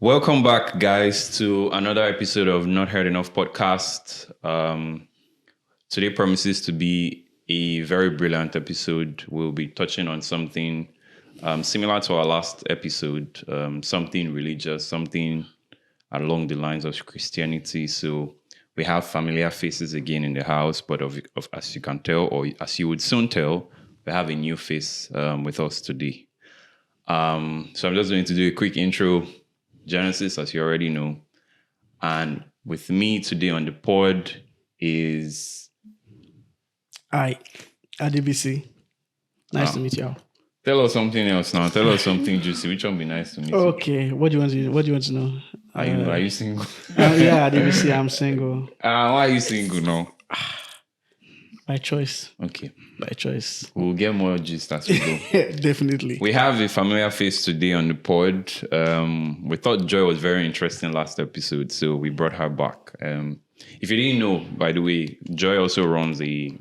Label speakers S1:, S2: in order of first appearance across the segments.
S1: Welcome back, guys, to another episode of Not Heard Enough Podcast. Today promises to be a very brilliant episode. We'll be touching on something similar to our last episode, something religious, something along the lines of Christianity. So we have familiar faces again in the house, but as you can tell, or as you would soon tell, we have a new face with us today. So I'm just going to do a quick intro. Genesis, as you already know. And with me today on the pod is...
S2: Hi, ADBC. Nice to meet you all.
S1: Tell us something else now. Tell us something juicy. Which one would be nice to meet you?
S2: Okay, what do you want to know?
S1: Are you single?
S2: Yeah, ADBC, I'm single.
S1: Why are you single now?
S2: By choice.
S1: Okay.
S2: By choice.
S1: We'll get more gist as we go.
S2: Definitely.
S1: We have a familiar face today on the pod. We thought Joy was very interesting last episode, so we brought her back. If you didn't know, by the way, Joy also runs a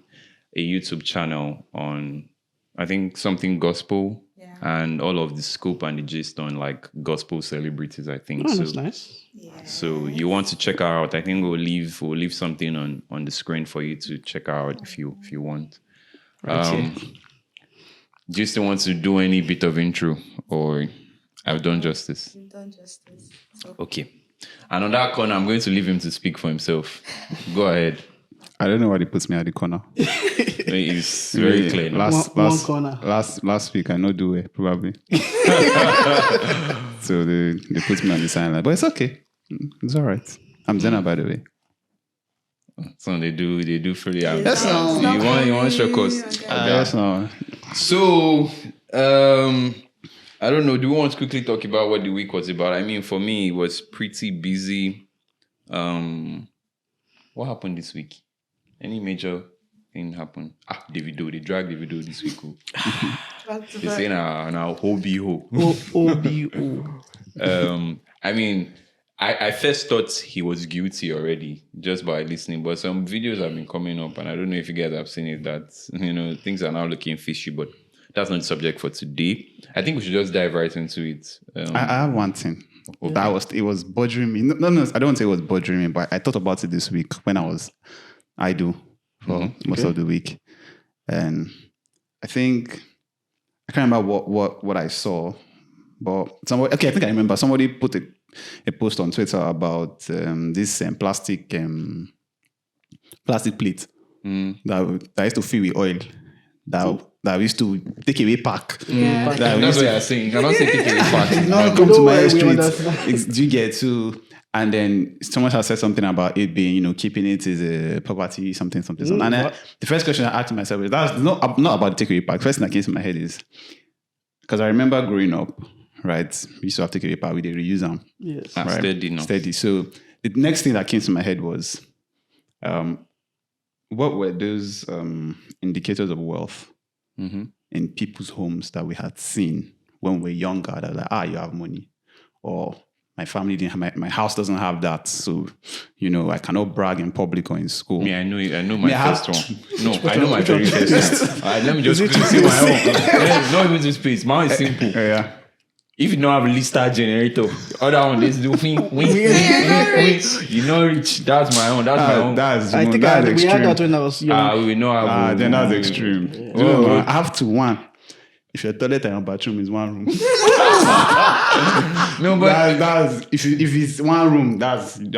S1: YouTube channel on, I think, something gospel. Yeah. And all of the scoop and the gist on like gospel celebrities, I think.
S2: Oh, that's nice.
S1: Yeah. So you want to check her out. I think we'll leave something on the screen for you to check her out if you want. Do you still want to do any bit of intro, or I've done justice?
S3: You've done justice. So.
S1: Okay. And on that corner, I'm going to leave him to speak for himself. Go ahead.
S4: I don't know why they put me at the corner.
S1: It's very clear.
S2: One corner.
S4: Last week I know do it probably. So they put me on the sideline, but it's okay. It's all right. I'm Zena, by the way.
S1: So they do freely.
S4: Yes, no.
S1: You want to show us?
S4: Yes, no.
S1: So I don't know. Do we want to quickly talk about what the week was about? I mean, for me, it was pretty busy. What happened this week? Any major thing happened? Davido. They dragged Davido this week. They say now hobby ho.
S2: OBO.
S1: I mean, I first thought he was guilty already just by listening, but some videos have been coming up, and I don't know if you guys have seen it, that, things are now looking fishy, but that's not the subject for today. I think we should just dive right into it.
S4: I have one thing. Okay. It was bothering me. No, I don't say it was bothering me, but I thought about it this week when I was idle for most of the week. And I think, I can't remember what I saw, but I think I remember somebody put a post on Twitter about this plastic plate that used to fill with oil that we used to take away pack.
S3: Yeah.
S1: That's what you're saying. You cannot say take away pack.
S4: Now come to my street. Do you get to? And then someone has said something about it being, keeping it is a property, something. And the first question I asked myself is, that's not about the takeaway pack. First thing that came to my head is, because I remember growing up, right? We used to have takeaway pack, we did reuse them.
S2: Yes.
S4: Right? Steady. So the next thing that came to my head was, what were those indicators of wealth in people's homes that we had seen when we were younger? That were like, you have money, or my family didn't have, my house doesn't have that, so I cannot brag in public or in school.
S1: Me, I know my first one. No, I know my very first one. Let me just quickly say my own. Not even this space. Mine is simple.
S4: Yeah.
S1: If you don't have a lister generator, other one is do win. You know, rich. That's my own.
S2: I think we had that when I was young.
S1: We know how.
S4: Then that's extreme. Yeah. I have to one. If your toilet and your bathroom is one room,
S1: no, but
S4: that's if it's one room, you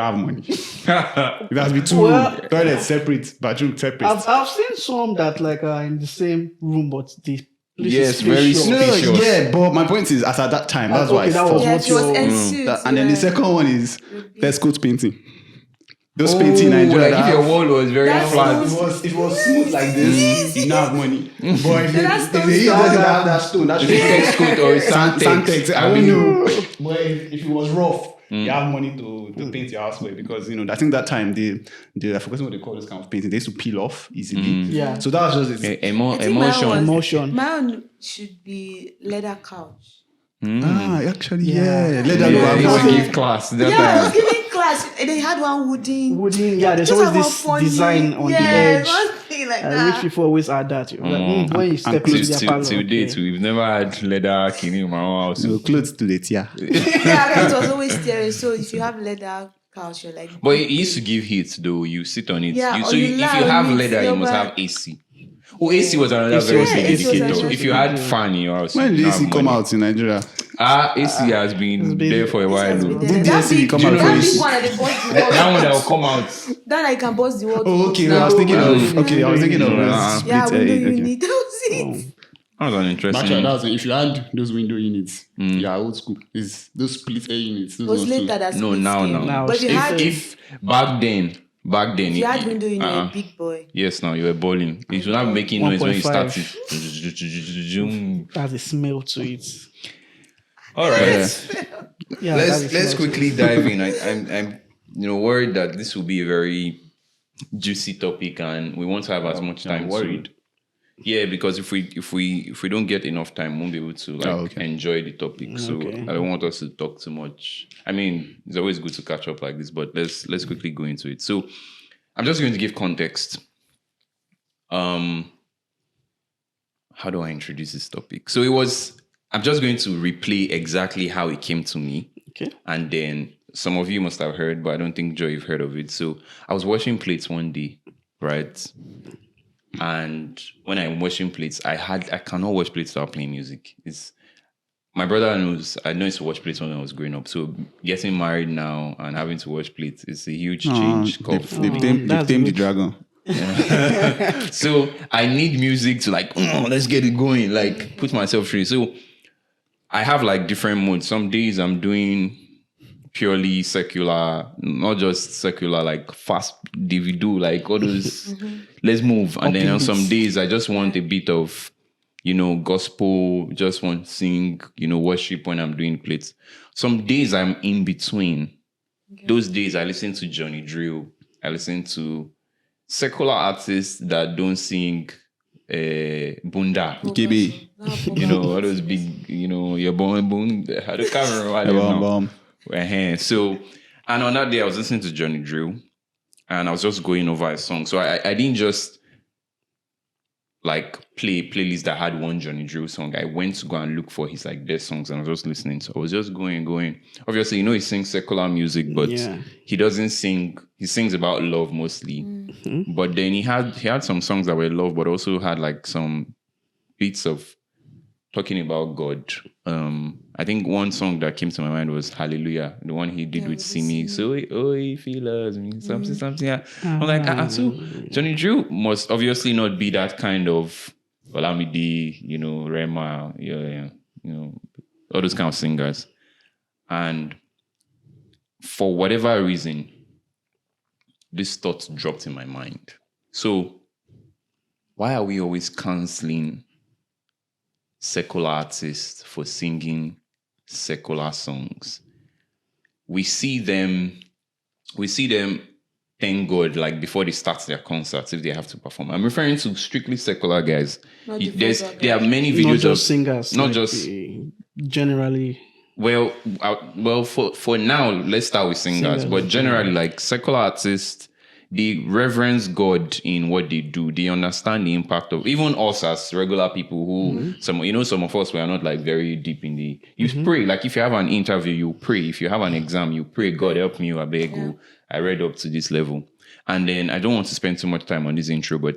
S4: have money. It has to be two rooms. Toilet separate, bathroom separate.
S2: I've seen some that are in the same room, but the
S1: yes, very spacious.
S4: Yeah, but my point is, as at that time, that's why I thought. And then the second one is let's go to painting. Those painting in Nigeria.
S1: Like if your wall was very flat.
S4: It was smooth like this, you don't have money. But if they doesn't have that stone, that's
S1: Tex coat or
S4: Santex. I don't know. But if it was rough, you have money to paint your house with, because I think that time I forgot what they call this kind of painting. They used to peel off easily.
S2: Yeah.
S4: So that was just
S2: emotion.
S3: My own should be leather couch.
S4: Actually,
S1: leather. They would give class.
S3: I was giving class. They had one wooden.
S2: Yeah, there's always this design on the edge.
S3: me like
S2: Rich
S3: that.
S2: people always add that. When you step into their parlor.
S1: Till date, we've never had leather king in my own house.
S4: So clothes to the tear.
S3: Yeah, it was always steering. So if you have leather couch, you're like.
S1: But it used to give heat though. You sit on it.
S3: Yeah,
S1: So
S3: or you
S1: if you
S3: lie
S1: have
S3: on it,
S1: leather, you
S3: your
S1: must
S3: back.
S1: have AC. Oh, AC was another
S2: AC
S1: very
S2: was-
S1: big
S3: AC was
S1: indicator.
S3: another
S1: If you had fan in your house,
S4: When
S1: you
S4: did
S1: don't
S4: AC
S1: have
S4: come
S1: money.
S4: out in Nigeria?
S1: AC has been
S2: been-
S1: there for a while.
S3: That
S1: though.
S3: big-
S4: Did
S3: that
S4: DSC
S3: big-
S4: come out
S3: that
S4: first?
S3: big one at the bottom.
S1: That one that will come out.
S3: That I can bust the wall.
S4: Oh, okay.
S3: Now,
S4: I was thinking of
S2: Okay,
S4: I was thinking of
S1: Yeah.
S4: split.
S3: Yeah, window
S4: okay.
S3: unit. That was it.
S1: That was an interesting.
S5: Actually, that's if you had those window units, yeah, old school. Is those split air units? Those
S3: It was
S5: ones
S3: later
S5: too.
S3: that
S1: No,
S3: split
S1: now.
S3: screen.
S2: Now,
S3: But if you had,
S1: If back then,
S3: if you had
S1: it-
S3: window unit, big boy.
S1: yes, now you were bowling. You should not be making noise when you
S2: 1.5.
S1: started.
S2: That's a smell to it.
S1: All right.
S2: Yeah, that's a
S1: let's
S2: smell to
S1: quickly dive in. I'm worried that this will be a very juicy topic, and we want to have as much time to
S5: worried.
S1: Yeah, because if we don't get enough time, we won't be able to enjoy the topic. So
S2: Okay.
S1: I don't want us to talk too much. I mean, it's always good to catch up like this, but let's quickly go into it. So I'm just going to give context. How do I introduce this topic? So I'm just going to replay exactly how it came to me.
S2: Okay.
S1: And then some of you must have heard, but I don't think, Joy, you've heard of it. So I was washing plates one day, right? And when I'm washing plates, I cannot wash plates without playing music. My brother knows, I know used to watch plates when I was growing up. So getting married now and having to wash plates is a huge change.
S4: They've tamed the dragon.
S1: So I need music to let's get it going, put myself through. So I have different modes. Some days I'm doing purely secular, not just secular, fast DVD, all those, let's move. And then on some days I just want a bit of, gospel, just want to sing, worship when I'm doing plates. Some days I'm in between. Okay. Those days I listen to Johnny Drill. I listen to secular artists that don't sing Bunda.
S4: KB.
S1: All those big, your bomb, how the camera, So, and on that day, I was listening to Johnny Drill and I was just going over a song. So I didn't just play playlists that had one Johnny Drill song. I went to go and look for his their songs and I was just listening. So I was just going. Obviously, he sings secular music, but he doesn't sing. He sings about love mostly. Mm-hmm. But then he had some songs that were love, but also had some bits of talking about God. I think one song that came to my mind was Hallelujah, the one he did with Simi. So, if he loves me, something. Yeah. I'm so Johnny Drew must obviously not be that kind of Olamide, Rema, all those kind of singers. And for whatever reason, this thought dropped in my mind. So, why are we always canceling secular artists for singing secular songs? We see them, thank God, before they start their concerts, if they have to perform. I'm referring to strictly secular guys. There are many videos
S2: not just
S1: of
S2: singers,
S1: not just
S2: generally.
S1: Well, for now, let's start with singers. But generally, secular artists, they reverence God in what they do. They understand the impact of even us as regular people who some of us, we are not very deep in the. You pray, if you have an interview, you pray. If you have an exam, you pray. God help me, I beg you. I read up to this level, and then I don't want to spend too much time on this intro, but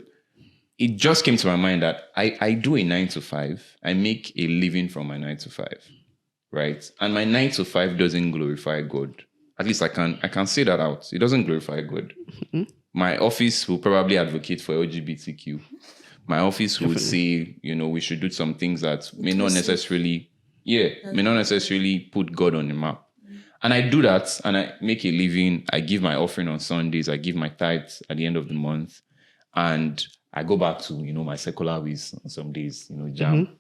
S1: it just came to my mind that I do a 9 to 5. I make a living from my 9 to 5, right? And my 9 to 5 doesn't glorify God. At least I can say that out. It doesn't glorify God. Mm-hmm. My office will probably advocate for LGBTQ. My office would say, we should do some things that may not necessarily put God on the map. And I do that and I make a living. I give my offering on Sundays. I give my tithes at the end of the month. And I go back to, my secular ways on some days, jam. Mm-hmm.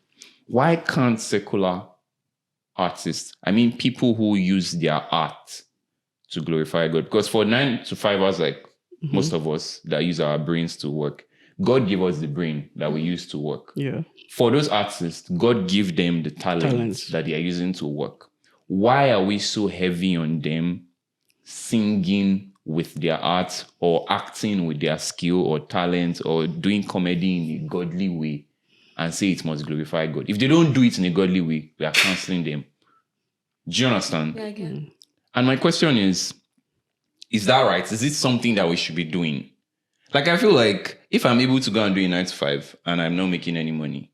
S1: Why can't secular artists, people who use their art to glorify God? Because for 9 to 5 hours, most of us that use our brains to work, God gave us the brain that we use to work.
S2: Yeah.
S1: For those artists, God give them the talents that they are using to work. Why are we so heavy on them singing with their art or acting with their skill or talent or doing comedy in a godly way and say it must glorify God. If they don't do it in a godly way, we are canceling them. Do you understand?
S3: Yeah, I get it.
S1: And my question is that right? Is it something that we should be doing? Like, I feel like if I'm able to go and do a 9 to 5 and I'm not making any money,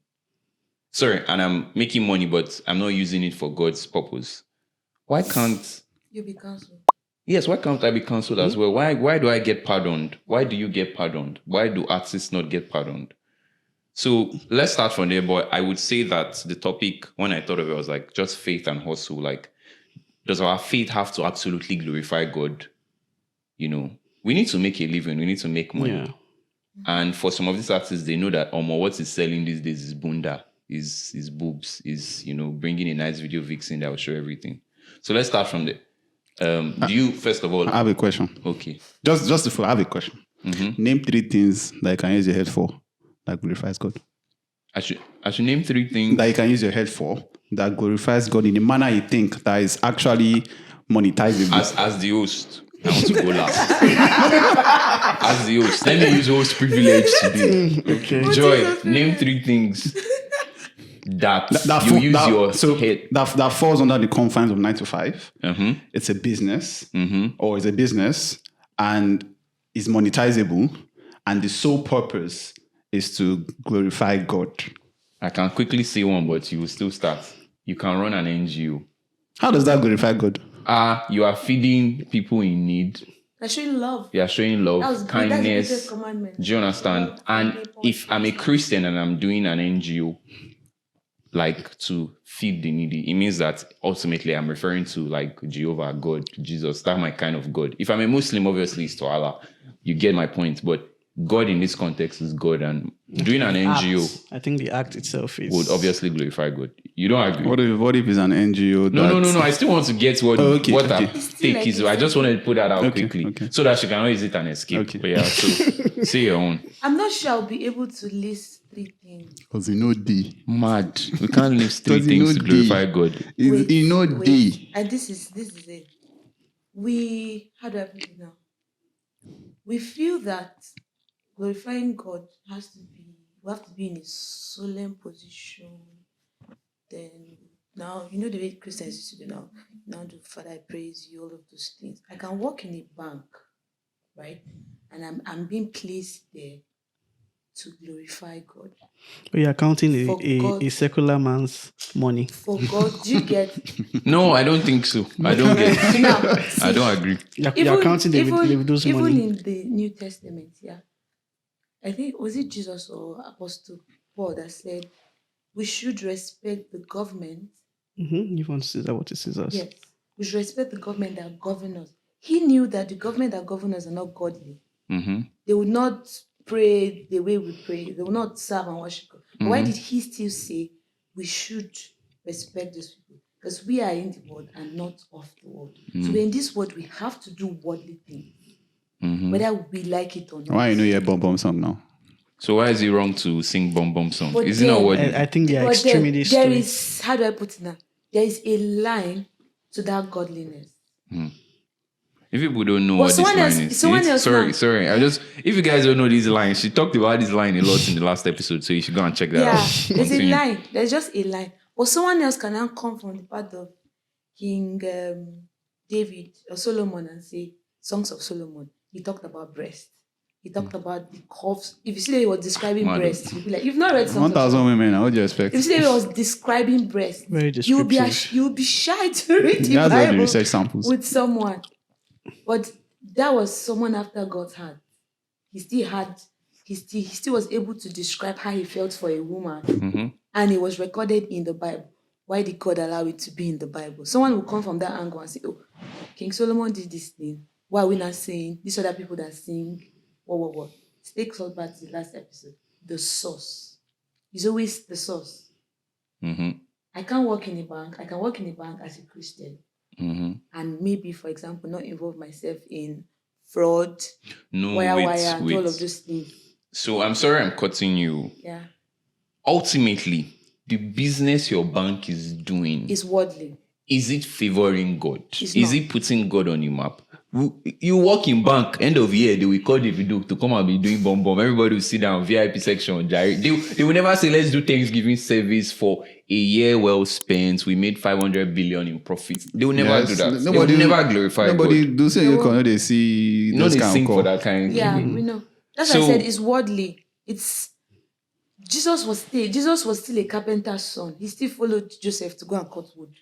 S1: and I'm making money, but I'm not using it for God's purpose, why can't...
S3: You'll be cancelled.
S1: Yes, why can't I be cancelled as well? Why do I get pardoned? Why do you get pardoned? Why do artists not get pardoned? So let's start from there. But I would say that the topic, when I thought of it, was like just faith and hustle. Like, does our faith have to absolutely glorify God? You know, we need to make a living. We need to make money.
S2: Yeah.
S1: And for some of these artists, they know that what is selling these days is bunda, is boobs, is, bringing a nice video vixen that will show everything. So let's start from there. Do you, first of all...
S4: I have a question.
S1: Okay.
S4: Just before, I have a question. Name 3 things that you can use your head for that glorifies God.
S1: I should name 3 things
S4: that you can use your head for that glorifies God in the manner you think that is actually monetizable.
S1: As the host, I want to go last. As the host, let me use host privilege today.
S2: Okay.
S1: Joy, name 3 things that you use your head.
S4: That falls under the confines of 9 to 5. It's a business, or it's a business, and is monetizable, and the sole purpose is to glorify God.
S1: I can quickly say one, but you will still start. You can run an NGO.
S4: How does that glorify God?
S1: You are feeding people in need.
S3: They're showing love.
S1: You are showing love, kindness.
S3: That's the commandment.
S1: Do you understand? And if I'm a Christian and I'm doing an NGO, like to feed the needy, it means that ultimately I'm referring to like Jehovah, God, Jesus, that my kind of God. If I'm a Muslim, obviously it's to Allah. You get my point. But God in this context is God, and doing an NGO,
S2: I think the act itself
S1: would obviously glorify God. You don't agree?
S4: What if it's an NGO?
S1: No. I still want to get what our
S3: Like
S1: take is. I just wanted to put that out quickly so that she can use it and escape.
S4: Okay.
S1: But yeah, so say your own.
S3: I'm not sure I'll be able to list 3 things.
S4: Because you know D.
S1: Mad. We can't list 3 things to glorify God.
S4: You know D.
S3: And this is it. How do I put it now? We feel that glorifying God we have to be in a solemn position. Then now, the way Christians used to do now do Father, I praise you, all of those things. I can work in a bank, right? And I'm being placed there to glorify God.
S2: But you're counting a secular man's money.
S3: For God, do you get?
S1: No, I don't think so. I don't get it.
S3: Now, see,
S1: I don't agree.
S2: You're counting those money.
S3: Even in the New Testament, yeah. I think, was it Jesus or Apostle Paul that said, we should respect the government.
S2: You want Caesar what is Caesar's?
S3: Yes. We should respect the government that governs us. He knew that the government that governs us are not godly. They would not pray the way we pray. They will not serve and worship God. But why did he still say we should respect those people? Because we are in the world and not of the world. So in this world, we have to do worldly things. Whether we like it or not.
S4: Why you Bom Bom song now?
S1: So why is it wrong to sing Bom Bom song?
S3: But
S1: Isn't that what?
S2: I think they are extremely
S3: there is, how do I put it now? There is a line to that godliness.
S1: If people don't know what this line is, sorry. If you guys don't know this line, she talked about this line a lot in the last episode, so you should go and check that out.
S3: Yeah, there's a line. There's just a line. But someone else can now come from the part of King David or Solomon and say Songs of Solomon. He talked about breast. He talked about the curves. If you see that he was describing breast, you'll be like, you've not read Songs
S4: 1,000 women. What do you expect?
S3: If you see that he was describing breast,
S2: very descriptive.
S3: you'll be shy to read the
S4: That's why the
S3: Bible
S4: research samples.
S3: with someone. But that was someone after God's heart. He still was able to describe how he felt for a woman. And it was recorded in the Bible. Why did God allow it to be in the Bible? Someone will come from that angle and say, oh, King Solomon did this thing. Why are we not saying these other people that sing? What? Take us back to the last episode. The source. It's always the source. I can't work in a bank. I can work in a bank as a Christian. And maybe, for example, not involve myself in fraud, wire, and all of those things.
S1: So I'm sorry I'm cutting you.
S3: Yeah.
S1: Ultimately, the business your bank is doing
S3: is worldly.
S1: Is it favoring God? Is it putting God on your map? You work in bank, end of year, they will call the video to come and be doing bomb. Everybody will sit down, VIP section. They will never say, let's do Thanksgiving service for a year well spent. We made 500 billion in profits. They will never do that. They will never glorify
S4: nobody
S1: God.
S4: do say you can they see
S1: No,
S4: those
S1: they
S4: kind
S1: sing
S4: of
S1: for
S4: call.
S1: that kind.
S3: Yeah, we know. That's why I said it's worldly. It's Jesus was still a carpenter's son. He still followed Joseph to go and cut wood.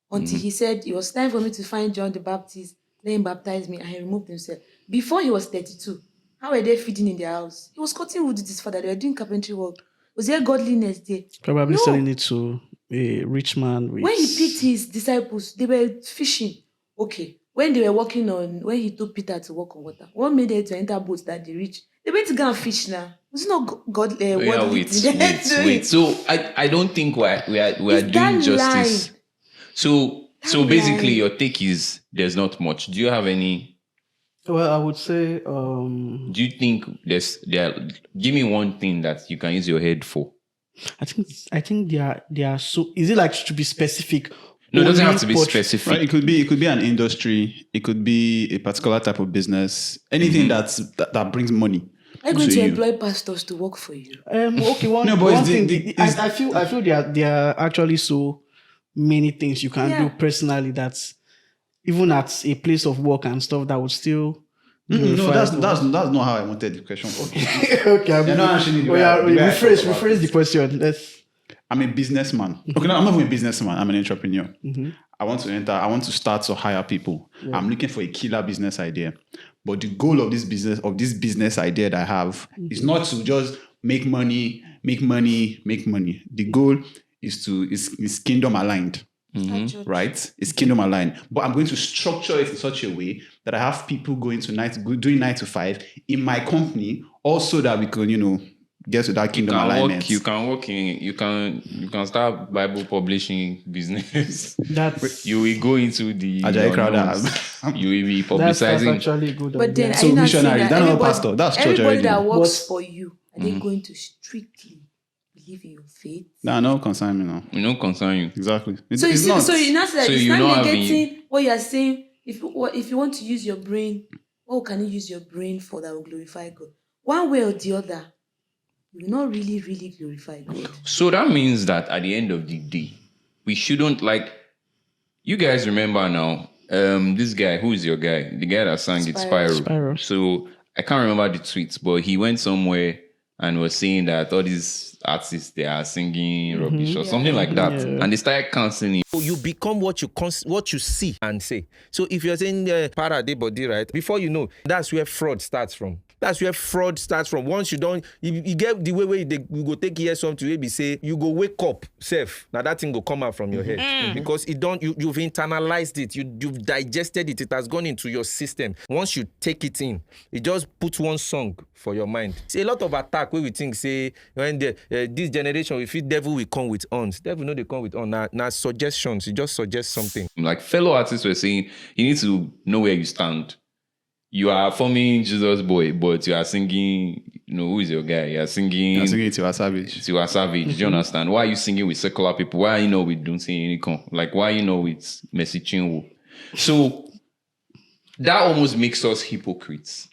S3: Until he said, it was time for me to find John the Baptist, let him baptize me, and he removed himself. Before he was 32, how were they feeding in their house? He was cutting wood with his father. They were doing carpentry work. Was there godliness there?
S2: Probably selling it to a rich man.
S3: When he picked his disciples, they were fishing. Okay. When they were when he told Peter to walk on water, what made them to enter boats that they reached? They went to go and fish now. Was it not God?
S1: Wait. So I don't think we're doing justice.
S3: Line.
S1: So basically, your take is there's not much. Do you have any?
S2: Well, I would say.
S1: Do you think give me one thing that you can use your head for?
S2: I think they are so. Is it like to be specific?
S1: No, it doesn't have to be specific.
S4: Right? It could be an industry. It could be a particular type of business. Anything that brings money.
S3: Are you going to employ pastors to work for you?
S2: Okay, one thing. I feel there are actually so many things you can do personally that's even at a place of work and stuff that would still.
S4: No, that's not how I wanted the question.
S2: Okay, rephrase the question.
S4: I'm a businessman. Okay, no, I'm not even a businessman. I'm an entrepreneur. I want to start to hire people. Yeah. I'm looking for a killer business idea. But the goal of this business idea that I have is not to just make money. The goal is kingdom aligned. Right? It's kingdom aligned. But I'm going to structure it in such a way that I have people doing 9 to 5 in my company, also that we can, get to that kingdom alignment.
S1: You can start Bible publishing business. You will go into the
S4: Ajay crowd.
S1: You will be publicizing.
S2: That's actually good.
S3: But then
S4: so missionary, that's not pastor. That's church
S3: everybody
S4: already.
S3: that works for you, are they going to strictly believe in your faith?
S4: Nah, no concern me now.
S1: No concern you.
S4: Exactly.
S3: So you're not negating what you're saying. If you want to use your brain, what can you use your brain for that will glorify God? One way or the other, you will not really, really glorify God.
S1: So that means that at the end of the day, we shouldn't you guys remember now, this guy, who is your guy? The guy that sang it, Spyro. So I can't remember the tweets, but he went somewhere and was saying that all these artists, they are singing rubbish or something like that. Yeah. And they started canceling.
S6: So you become what you see and say. So if you're saying para de body, right? Before you know, that's where fraud starts from. That's where fraud starts from. Once you don't, you get the way you go take years something to maybe say you go wake up safe. Now that thing go come out from your head because you've internalized it. You've digested it. It has gone into your system. Once you take it in, it just puts one song for your mind. See, a lot of attack where we think say when this generation if devil will come with horns. Devil know they come with horns. Now suggestions. You just suggest something.
S1: Like fellow artists were saying, you need to know where you stand. You are forming Jesus Boy, but you are singing, who is your guy? You are singing
S4: Tiwa Savage.
S1: Tiwa Savage. Do you understand? Why are you singing with secular people? Why are you with Don't Say Anything? Like, why are you with Mercy Chinwo? So, that almost makes us hypocrites.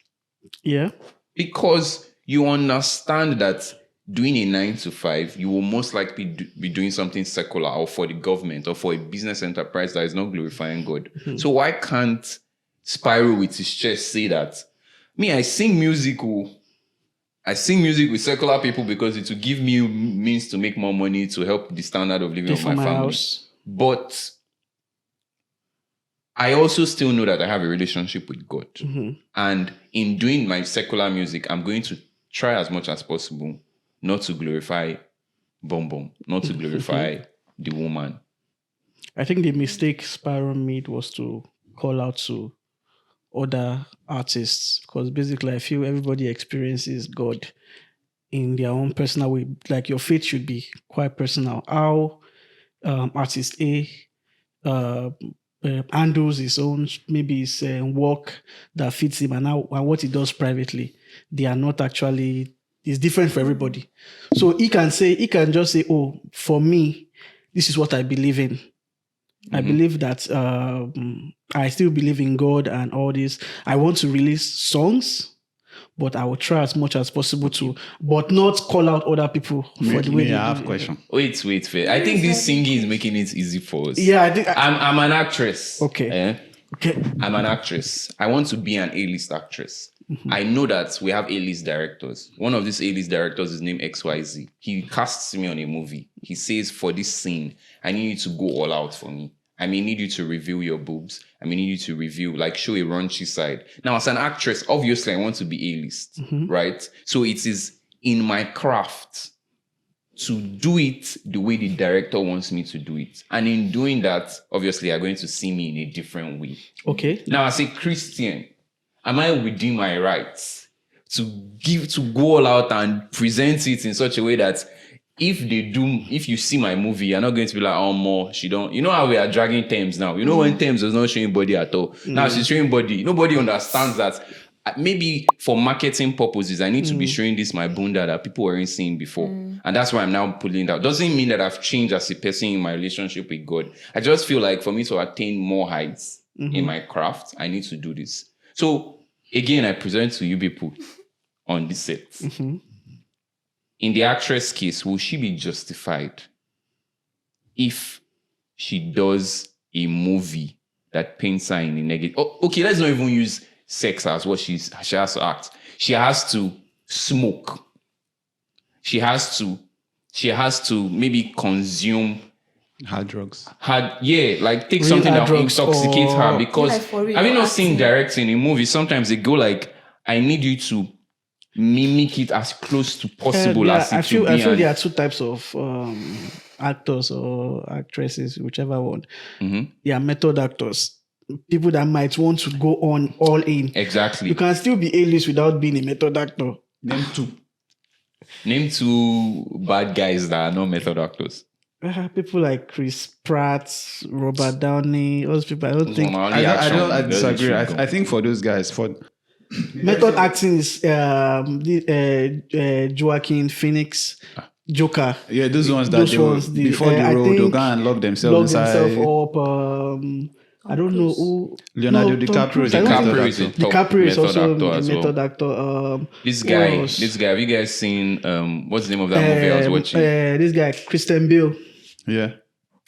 S2: Yeah.
S1: Because you understand that doing a 9 to 5, you will most likely be doing something secular or for the government or for a business enterprise that is not glorifying God. So, why can't Spyro with his chest say that I sing music with secular people because it will give me means to make more money to help the standard of living of my family. House. But I also still know that I have a relationship with God. And in doing my secular music, I'm going to try as much as possible not to glorify Bom, not to glorify the woman.
S2: I think the mistake Spyro made was to call out to other artists, because basically I feel everybody experiences God in their own personal way. Like your faith should be quite personal. How artist A handles his own, maybe his work that fits him, and what he does privately, they are not actually, it's different for everybody. So he can just say, oh, for me, this is what I believe in. I believe that I still believe in God and all this. I want to release songs, but I will try as much as possible to, but not call out other people for the way they
S4: I have
S2: do
S4: a
S2: it.
S4: question.
S1: Wait. I think this singing is making it easy for us.
S2: Yeah, I think.
S1: I'm an actress.
S2: Okay. Okay.
S1: I'm an actress. I want to be an A-list actress. I know that we have A-list directors. One of these A-list directors is named XYZ. He casts me on a movie. He says, for this scene, I need you to go all out for me. I may need you to reveal your boobs. I may need you to reveal, like, show a raunchy side. Now, as an actress, obviously, I want to be A-list, right? So it is in my craft to do it the way the director wants me to do it. And in doing that, obviously, you're going to see me in a different way.
S2: Okay.
S1: Now, as a Christian, am I within my rights to go all out and present it in such a way that if you see my movie, you're not going to be like, oh, more, she don't. You know how we are dragging Thames now? You know when Thames was not showing body at all. Now she's showing body. Nobody understands that. Maybe for marketing purposes, I need to be showing this my bunda that people weren't seeing before. And that's why I'm now pulling it out. Doesn't mean that I've changed as a person in my relationship with God. I just feel like for me to attain more heights in my craft, I need to do this. So again, I present to you people on this set. In the actress case, will she be justified if she does a movie that paints her in a negative? Oh, okay, let's not even use sex as what she has to act. She has to smoke. She has to maybe consume
S4: Hard drugs.
S1: Like take
S2: Real
S1: something that
S2: hard
S1: will
S2: drugs
S1: intoxicate her.
S2: or-
S1: Because
S3: Like for real,
S1: have you not
S3: acting.
S1: seen directing in movies? Sometimes they go like, I need you to mimic it as close to possible as it
S2: I feel
S1: to be. And
S2: there are two types of actors or actresses, whichever one. They are method actors. People that might want to go on all in.
S1: exactly.
S2: You can still be A-list without being a method actor.
S1: Name two bad guys that are not method actors.
S2: People like Chris Pratt, Robert Downey, all those people. I don't think
S4: I disagree. I think for those guys,
S2: method acting is Joaquin Phoenix, Joker.
S4: yeah, those ones that before the
S2: I
S4: role,
S2: think
S4: they'll go and lock themselves
S2: lock
S4: inside.
S2: themselves up. I don't know who.
S4: Leonardo
S2: Tom
S4: DiCaprio
S2: Cruise.
S4: is a
S2: I don't
S4: method
S2: think-
S1: DiCaprio is a top
S2: DiCaprio is
S1: method
S2: also
S1: actor
S2: a
S1: as well.
S2: method actor.
S1: This
S2: who
S1: guy,
S2: else?
S1: have you guys seen what's the name of that movie I was watching?
S2: This guy, Christian Bale.
S4: Yeah.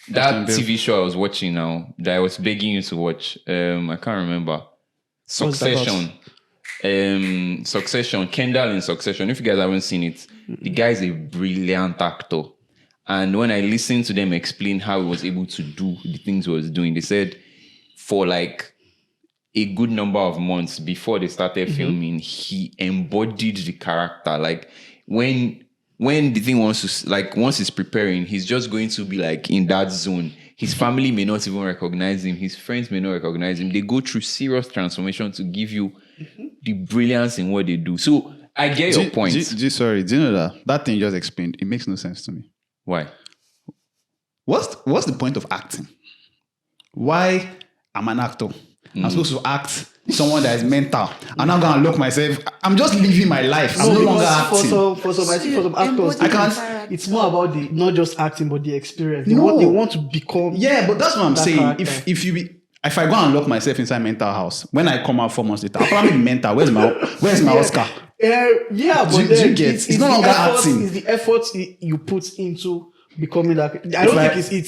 S1: That
S4: Christian
S1: TV show I was watching now that I was begging you to watch. I can't remember.
S2: What's that
S1: Succession. Succession. Kendall in Succession. If you guys haven't seen it, the guy is a brilliant actor. And when I listened to them explain how he was able to do the things he was doing, they said for like a good number of months before they started filming, he embodied the character. Like when the thing wants to, like once he's preparing, he's just going to be like in that zone. His family may not even recognize him. His friends may not recognize him. They go through serious transformation to give you the brilliance in what they do. So I get your point.
S4: Sorry, do you know that thing you just explained? It makes no sense to me.
S1: Why?
S4: What's the point of acting? Why I'm an actor? I'm supposed to act someone that is mental. I'm not gonna look myself. I'm just living my life. I'm no longer acting.
S2: For some actors,
S4: I can't.
S2: it's more about the not just acting but the experience. They
S4: No.
S2: want to become.
S4: Yeah, but that's what I'm
S2: that
S4: saying.
S2: character.
S4: If I go and lock myself inside mental house, when I come out 4 months later, I'll probably be mental. Where's my Oscar?
S2: Yeah, but
S4: Do you
S2: then
S4: get? It's no
S2: the
S4: longer
S2: effort,
S4: acting.
S2: It's the effort you put into becoming that. I don't think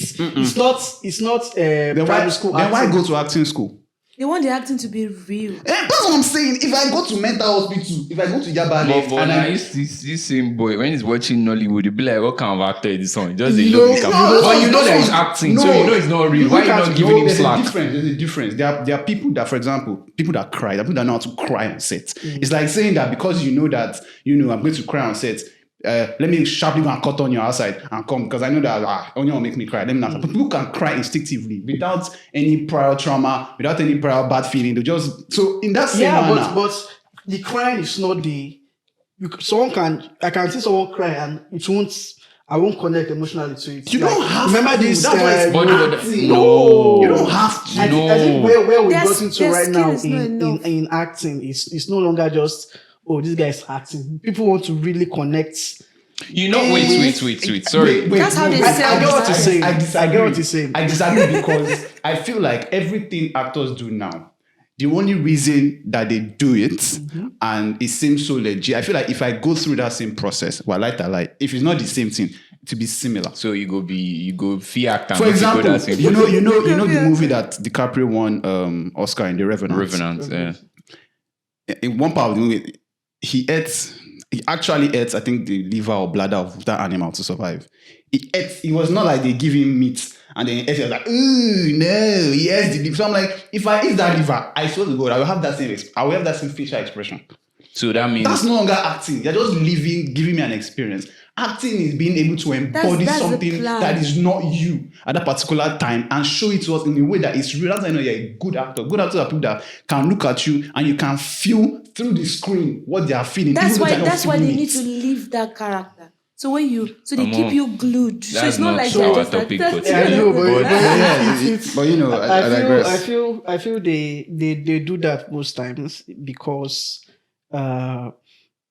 S2: it's not
S4: Then
S2: primary school.
S4: why
S2: acting.
S4: go to acting school?
S3: They want the acting to be real.
S4: That's what I'm saying. If I go to mental hospital, if I go to Yaba Left,
S1: But
S4: and
S1: I
S4: I
S1: used to see same boy when he's watching Nollywood, he'll be like, what kind of actor is this one? Just a
S2: No,
S1: look.
S2: no,
S1: But you know that he's acting, so you know it's not real. Why are you not giving him slack?
S4: There's a difference. There are people that, for example, people that cry, there are people that know how to cry on set. It's like saying that because you know that, I'm going to cry on set, let me sharply go and cut on your outside and come because I know that Onion will make me cry. Let me not. But people can cry instinctively without any prior trauma, without any prior bad feeling. They just so in that same manner.
S2: but the crying is not the. I can see someone cry and it won't. I won't connect emotionally to it.
S4: You don't have
S2: remember
S4: to.
S2: this.
S4: That's why it's
S2: acting.
S1: No.
S4: You don't have to.
S2: I think where we
S3: Their-
S2: got into
S3: their
S2: right
S3: skill
S2: now
S3: is not enough.
S2: in acting is no longer just this guy is acting. People want to really connect
S1: You know, wait. Sorry.
S3: That's how they
S4: I
S3: sell
S4: get what you're
S3: this.
S4: saying.
S2: I get what you're saying.
S4: I disagree because I feel like everything actors do now, the only reason that they do it and it seems so legit, I feel like if I go through that same process, if it's not the same thing, to be similar.
S1: So you go fiat.
S4: For example, you know the movie that DiCaprio won Oscar in The Revenant.
S1: Yeah.
S4: In one part of the movie, he actually ate, I think, the liver or bladder of that animal to survive. It was not like they give him meat and then he ate it. I was like, ooh, no, he ate the liver. So I'm like, if I eat that liver, I swear to God, I will have that same facial expression.
S1: So that means
S4: That's no longer acting. You're just giving me an experience. Acting is being able to embody
S3: That's the
S4: something
S3: plan.
S4: that is not you at that particular time and show it to us in a way that is real. That's why I know you're a good actor. Good actors are people that can look at you and you can feel through the screen what they are feeling.
S3: That's
S4: Even though
S3: why
S4: they're not
S3: they
S4: feeling
S3: need
S4: it.
S3: to live that character. So they keep you glued. So
S1: That's
S3: it's not
S1: not
S3: like
S1: so
S3: they're
S1: our
S3: just
S1: topic,
S3: like
S1: but
S2: Yeah, I know,
S4: But you know, I digress.
S2: I feel they do that most times because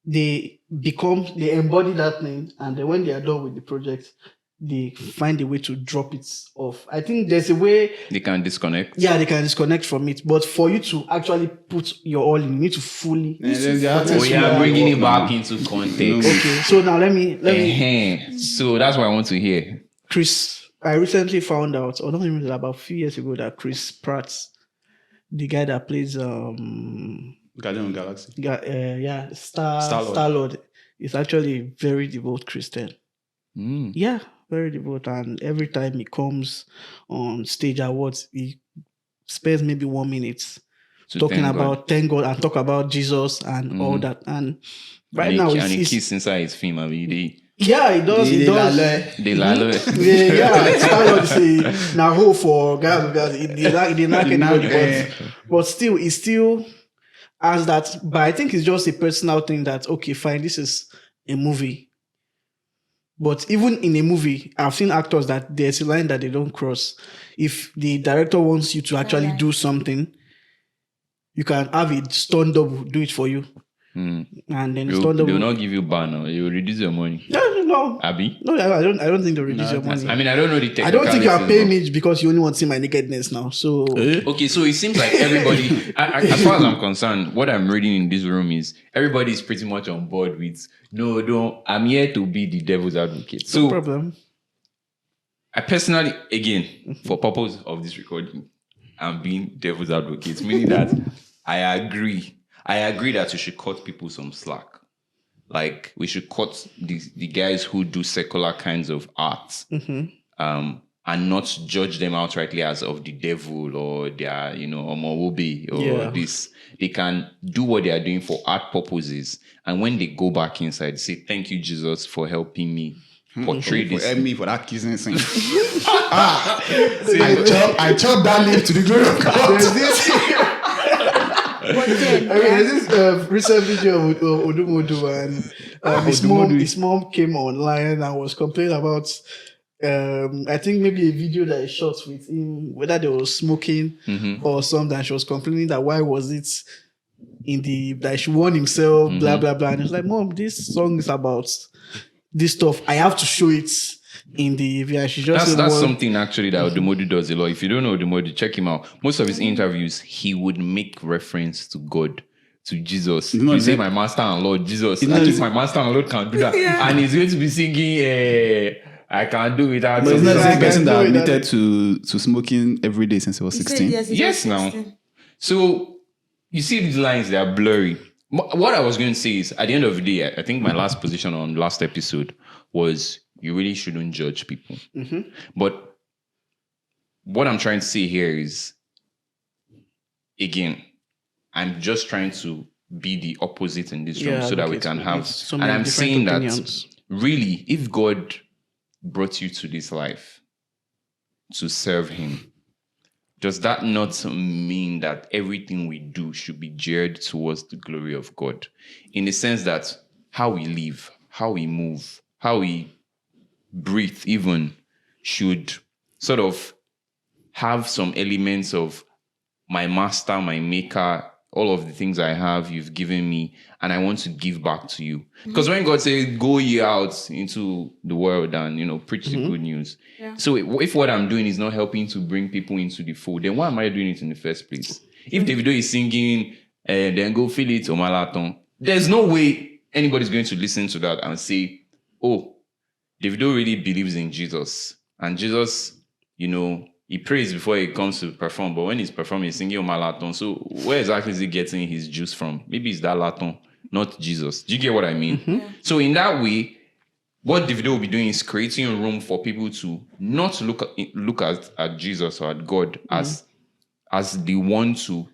S2: they embody that thing, and then when they are done with the project, they find a way to drop it off. I think there's a way
S1: they can disconnect.
S2: they can disconnect from it, but for you to actually put your all in, you need to fully.
S1: Bringing it back into context.
S2: Okay, so now let me.
S1: So that's what I want to hear.
S2: Chris, I recently found out, or not even about a few years ago, that Chris Pratt, the guy that plays
S4: Guardian of the Galaxy.
S2: Star-Lord, is actually a very devout Christian. Yeah, very devout, and every time he comes on stage awards, he spends maybe 1 minute talking about thank God and talk about Jesus and all that. And right now,
S1: he kiss inside his film.
S2: Yeah, he does. He does.
S1: They lalo.
S2: Yeah. Star-Lord is now hope for guys. He did not get anybody, but still, he still has that. But I think it's just a personal thing that okay, fine, this is a movie. But even in a movie, I've seen actors that there's a line that they don't cross. If the director wants you to actually do something, you can have a stunt double do it for you. And then
S1: they will not give you ban, you will reduce your money.
S2: No.
S1: Abby?
S2: No, I don't think they'll reduce your money.
S1: I mean, I don't know the technical.
S2: I don't think you're paying me because you only want to see my nakedness now. So
S1: okay, so it seems like everybody, as far as I'm concerned, what I'm reading in this room is everybody is pretty much on board with I'm here to be the devil's advocate. So
S2: no problem.
S1: I personally, again, for purpose of this recording, I'm being devil's advocate, meaning that I agree that you should cut people some slack. Like we should cut the guys who do secular kinds of art, and not judge them outrightly as of the devil or their, omowobi or this. They can do what they are doing for art purposes, and when they go back inside, they say, "Thank you, Jesus, for helping me portray this."
S4: Help me for that kissing thing. I chop that leaf to the glory of God.
S2: There's this recent video of Odumodu, and his mom came online and was complaining about I think maybe a video that he shot with him, whether they were smoking or something. She was complaining that why was it that she won himself, blah blah blah. And it's like, Mom, this song is about this stuff. I have to show it in the video. She just
S1: that's something actually that Odumodu does a lot. If you don't know Odumodu, check him out. Most of his interviews, he would make reference to God, to Jesus. You say my master and Lord Jesus. If my master and Lord can do that, and he's going to be singing I can't do without.
S4: But it's not the same person that admitted to smoking every day since he was 16.
S1: Yes, now. So you see these lines, they are blurry. What I was going to say is, at the end of the day, I think my last position on last episode was you really shouldn't judge people. But what I'm trying to say here is, again, I'm just trying to be the opposite in this room so that we can have. And I'm saying opinions. That really, if God brought you to this life to serve him, does that not mean that everything we do should be geared towards the glory of God? In the sense that how we live, how we move, how we breathe even should sort of have some elements of my master, my maker all of the things I have, you've given me, and I want to give back to you. Because when God says, go ye out into the world and, preach the good news.
S3: Yeah.
S1: So if what I'm doing is not helping to bring people into the fold, then why am I doing it in the first place? If Davido is singing, then go feel it or marathon, there's no way anybody's going to listen to that and say, oh, Davido really believes in Jesus. And Jesus, he prays before he comes to perform. But when he's performing, he's singing marathon. So where exactly is he getting his juice from? Maybe it's that laton, not Jesus. Do you get what I mean?
S3: Yeah.
S1: So in that way, what Davido will be doing is creating room for people to not look at Jesus or at God as the one to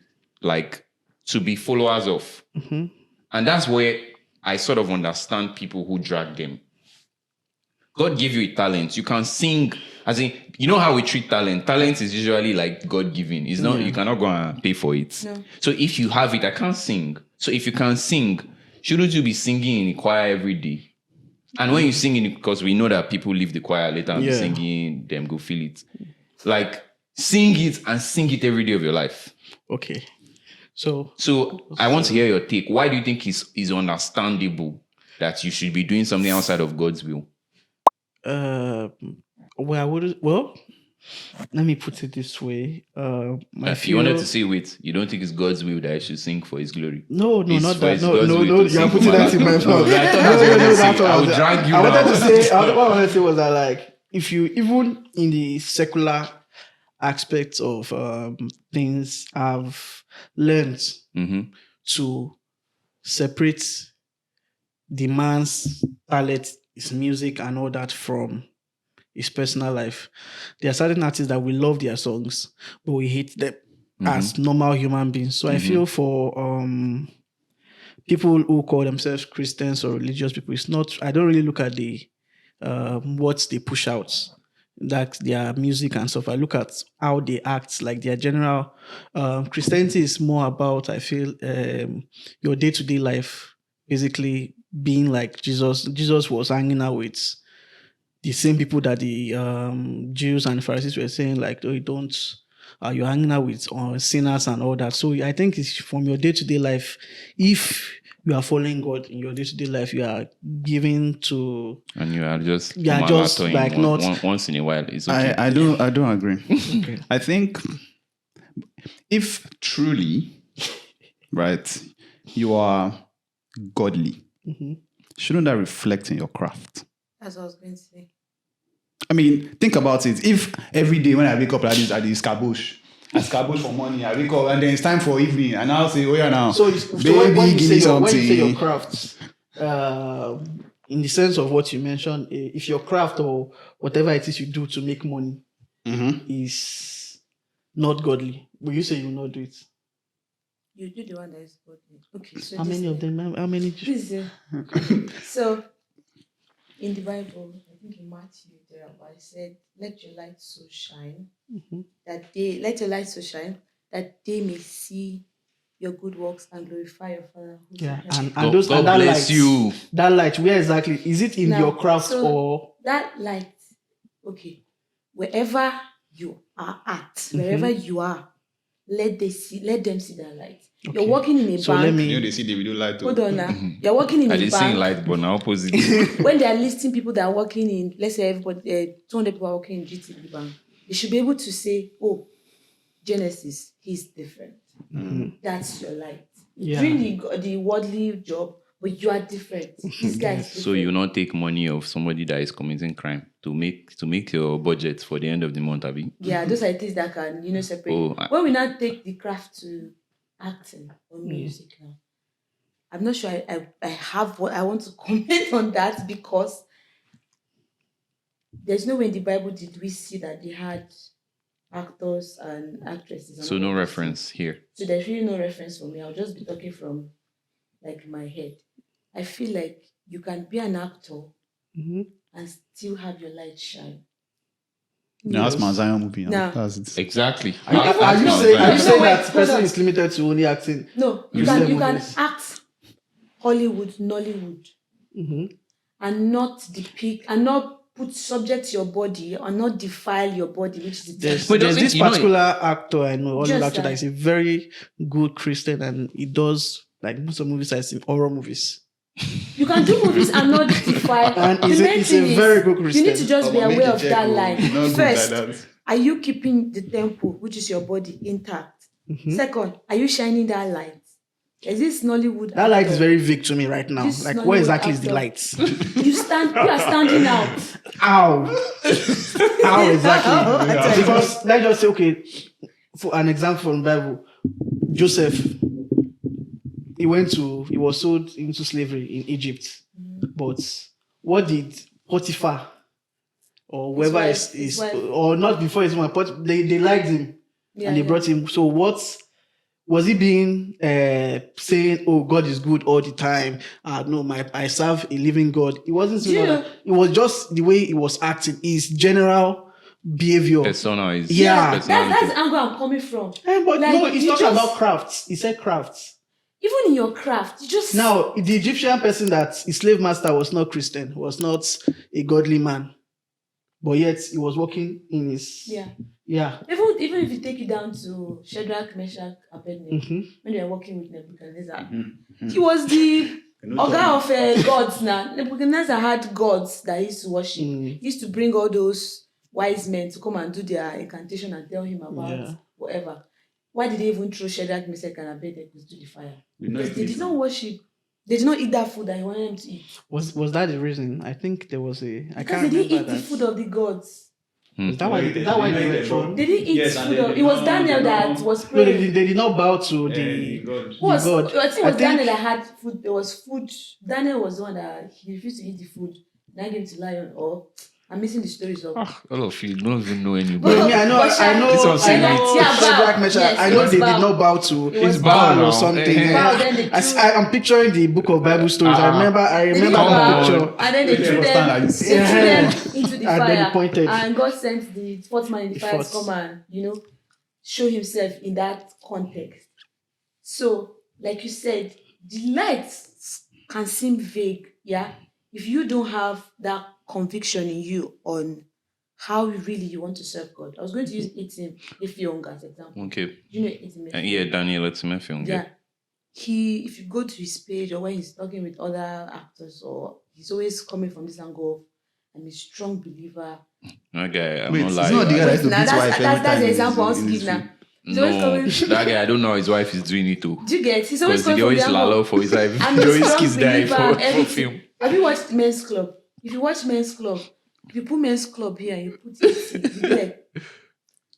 S1: be followers of. And that's where I sort of understand people who drag them. God gave you a talent. You can sing. As in, how we treat talent? Talent is usually like God-given. It's not, you cannot go and pay for it.
S3: No.
S1: So if you have it, I can't sing. So if you can sing, shouldn't you be singing in the choir every day? And when you sing because we know that people leave the choir later and be singing, them go feel it. Like, sing it and sing it every day of your life.
S2: Okay. So
S1: I want to hear your take. Why do you think it's understandable that you should be doing something outside of God's will?
S2: Well, let me put it this way.
S1: If you wanted to say, wait, you don't think it's God's will that I should sing for His glory?
S2: No,
S1: It's
S2: not
S1: for
S2: that.
S1: His
S2: No,
S1: God's will to
S2: you're
S1: sing
S2: putting
S1: for
S2: that in my mouth.
S1: No, I thought that's what you were saying. I would drag you
S2: I wanted
S1: down.
S2: to say, what I wanted to say was that, like, if you, even in the secular aspects of things, I've learned to separate the man's talent, his music and all that from his personal life. There are certain artists that we love their songs, but we hate them as normal human beings. So I feel for people who call themselves Christians or religious people, it's not, I don't really look at the what they push out, like their music and stuff. I look at how they act, like their general Christianity is more about, I feel, your day-to-day life, basically being like Jesus. Jesus was hanging out with the same people that the Jews and Pharisees were saying, like, oh, you're hanging out with sinners and all that. So I think it's from your day-to-day life. If you are following God in your day-to-day life, you are giving to...
S1: And you are just
S2: like not...
S1: Once in a while. It's okay.
S4: I don't agree. Okay. I think if truly, right, you are godly, shouldn't that reflect in your craft?
S3: That's what I was going to say.
S4: I mean, think about it. If every day when I wake up at this scaboose, I scaboose for morning, I wake up and then it's time for evening, and I'll say, oh yeah, now,
S2: so
S4: baby,
S2: when you
S4: give me something.
S2: When you say your craft, in the sense of what you mentioned, if your craft or whatever it is you do to make money is not godly, will you say you will not do it?
S3: You do the one that is godly. Okay. So
S2: how many of them? How many?
S3: Please. So, in the Bible, I think in Matthew, there it said, "Let your light so shine that they may see your good works and glorify your Father."
S2: Yeah, and
S1: God
S2: that
S1: bless
S2: light,
S1: you.
S2: That light, where exactly is it in your craft or
S3: that light? Okay, wherever you are at, wherever you are, let them see that light. Okay. You're working in a bank.
S4: They see the video light.
S3: Hold on now. You're working in a bank.
S1: I did sing light, but now opposite.
S3: When they are listing people that are working in, let's say everybody, 200 people are working in GTB Bank, they should be able to say, oh, Genesis, he's different. That's your light.
S2: Yeah.
S3: Doing the worldly job, but you are different. This guy is different.
S1: So you not take money of somebody that is committing crime to make your budget for the end of the month, Abi?
S3: Yeah, those are things that can, separate. When we now take the craft to acting or music now, I'm not sure I have what I want to comment on that, because there's no way in the Bible did we see that they had actors and actresses.
S1: So no reference here.
S3: So there's really no reference for me. I'll just be talking from like my head. I feel like you can be an actor and still have your light shine.
S4: No, that's my Zion movie.
S3: No.
S4: That's it.
S1: Exactly.
S2: Are you saying that person is limited to only acting?
S3: No, you can act Hollywood, Nollywood, and not depict and not put subject your body or not defile your body, which is the
S2: There's
S1: But
S2: this
S1: doesn't- you know-
S2: particular actor I know,
S3: Just
S2: Hollywood actor,
S3: that.
S2: that is a very good Christian, and he does like most of the movies I see, horror movies.
S3: You can do movies and not defile.
S2: And
S3: The
S2: he's a-
S3: main
S2: he's a
S3: thing is,
S2: very good
S3: you
S2: Christian.
S3: need to just be
S4: But
S3: aware of
S4: Major
S3: that
S4: Jago,
S3: line.
S4: not good
S3: First,
S4: like that.
S3: are you keeping the temple, which is your body, intact? Second, are you shining that light? Is this Nollywood?
S2: That light
S3: actor?
S2: is very vague to me right now.
S3: This
S2: Like,
S3: Nollywood
S2: what exactly is the
S3: actor.
S2: light?
S3: You are standing out.
S2: How? How exactly? Because let's just say, okay, for an example from the Bible, Joseph, he was sold into slavery in Egypt. But what did Potiphar or whoever
S3: His wife.
S2: or not before his wife, but they liked him
S3: Yeah,
S2: and they
S3: yeah.
S2: brought him. So what was he being saying? Oh, God is good all the time. No, I serve a living God. It wasn't saying
S3: Do you
S2: all that. It was just the way he was acting. His general behavior.
S1: Persona is
S2: Yeah.
S3: That's
S1: personality.
S3: the angle I'm coming from.
S2: But
S3: Like,
S2: no, he's
S3: you
S2: talking
S3: just-
S2: about crafts. He said crafts.
S3: Even in your craft, you just
S2: Now, the Egyptian person that his slave master was not Christian, was not a godly man, but yet he was working in his
S3: yeah.
S2: yeah.
S3: Even if you take it down to Shadrach, Meshach, Abednego,
S2: Mhm.
S3: when they were working with Nebuchadnezzar, he was the Oga of gods now. Nebuchadnezzar had gods that he used to worship. He used to bring all those wise men to come and do their incantation and tell him about
S2: Yeah.
S3: whatever. Why did they even throw Shadrach, Meshach, and Abednego to the fire? Because they did not worship. They did not eat that food that he wanted them to eat.
S2: Was that the reason? I think there was a. I
S3: Because
S2: can't
S3: they didn't
S2: remember
S3: eat
S2: that.
S3: the food of the gods.
S2: Is that why they were thrown?
S3: They didn't eat
S4: Yes,
S3: the
S4: and
S3: food
S4: they
S3: of.
S4: did
S3: It was
S4: not-
S3: Daniel
S4: they
S3: that
S4: did
S3: was
S2: No,
S3: praying.
S2: they did not bow to the
S4: God.
S3: Who was,
S2: God.
S3: I think it
S2: I
S3: was
S2: think-
S3: Daniel that had food. There was food. Daniel was the one that he refused to eat the food. Then gave to lion. Or I'm missing the stories of.
S1: All of you don't even know anybody.
S2: No, I know,
S3: But
S2: I know,
S1: This one's saying
S2: I know,
S1: it.
S3: Yeah,
S2: Shadrach,
S3: bow.
S2: Meshach,
S3: Yes,
S2: I
S3: it
S2: know
S3: was
S2: they
S3: bow.
S2: did not bow to
S3: It was
S1: bow now.
S2: or something.
S3: Bow, then they
S2: I'm picturing the book of Bible stories. I remember
S3: They didn't
S2: that
S3: bow,
S2: picture.
S3: and then they threw
S4: understand
S3: them,
S4: how you
S3: they
S4: see
S3: threw
S2: it.
S3: them into the
S2: And then
S3: fire.
S2: he pointed.
S3: And God sent the fourth man in the
S2: The
S3: fire to
S2: fourth.
S3: come and, show himself in that context. So, like you said, the lights can seem vague, yeah, if you don't have that conviction in you on how really you want to serve God. I was going to use Etim Effiong as example.
S1: Okay.
S3: Do you know Etim Effiong?
S1: Yeah, Daniel Etimeffiong.
S3: Yeah. If you go to his page or when he's talking with other actors, or he's always coming from this angle of I'm a strong believer.
S1: Okay, I'm
S4: Wait,
S1: not
S4: it's
S1: lying.
S4: not the guy that
S3: Wait,
S4: used to
S3: now
S4: beat
S3: that's-
S4: wife every
S3: that's
S4: time
S3: the
S4: in
S3: example I want
S4: his-
S3: to
S4: in
S3: give
S4: his
S3: now.
S4: film.
S3: He's always
S1: No,
S3: coming.
S1: that guy, I don't know his wife is doing it too.
S3: Do you get? He's always
S1: Because he
S3: coming
S1: always
S3: from the angle.
S1: lalo for his life.
S3: I'm
S1: He
S3: a
S1: always
S3: strong
S1: kiss guy
S3: believer and
S1: for
S3: everything.
S1: film.
S3: Have you watched Men's Club? If you watch Men's Club, if you put Men's Club here and you put it, you be like,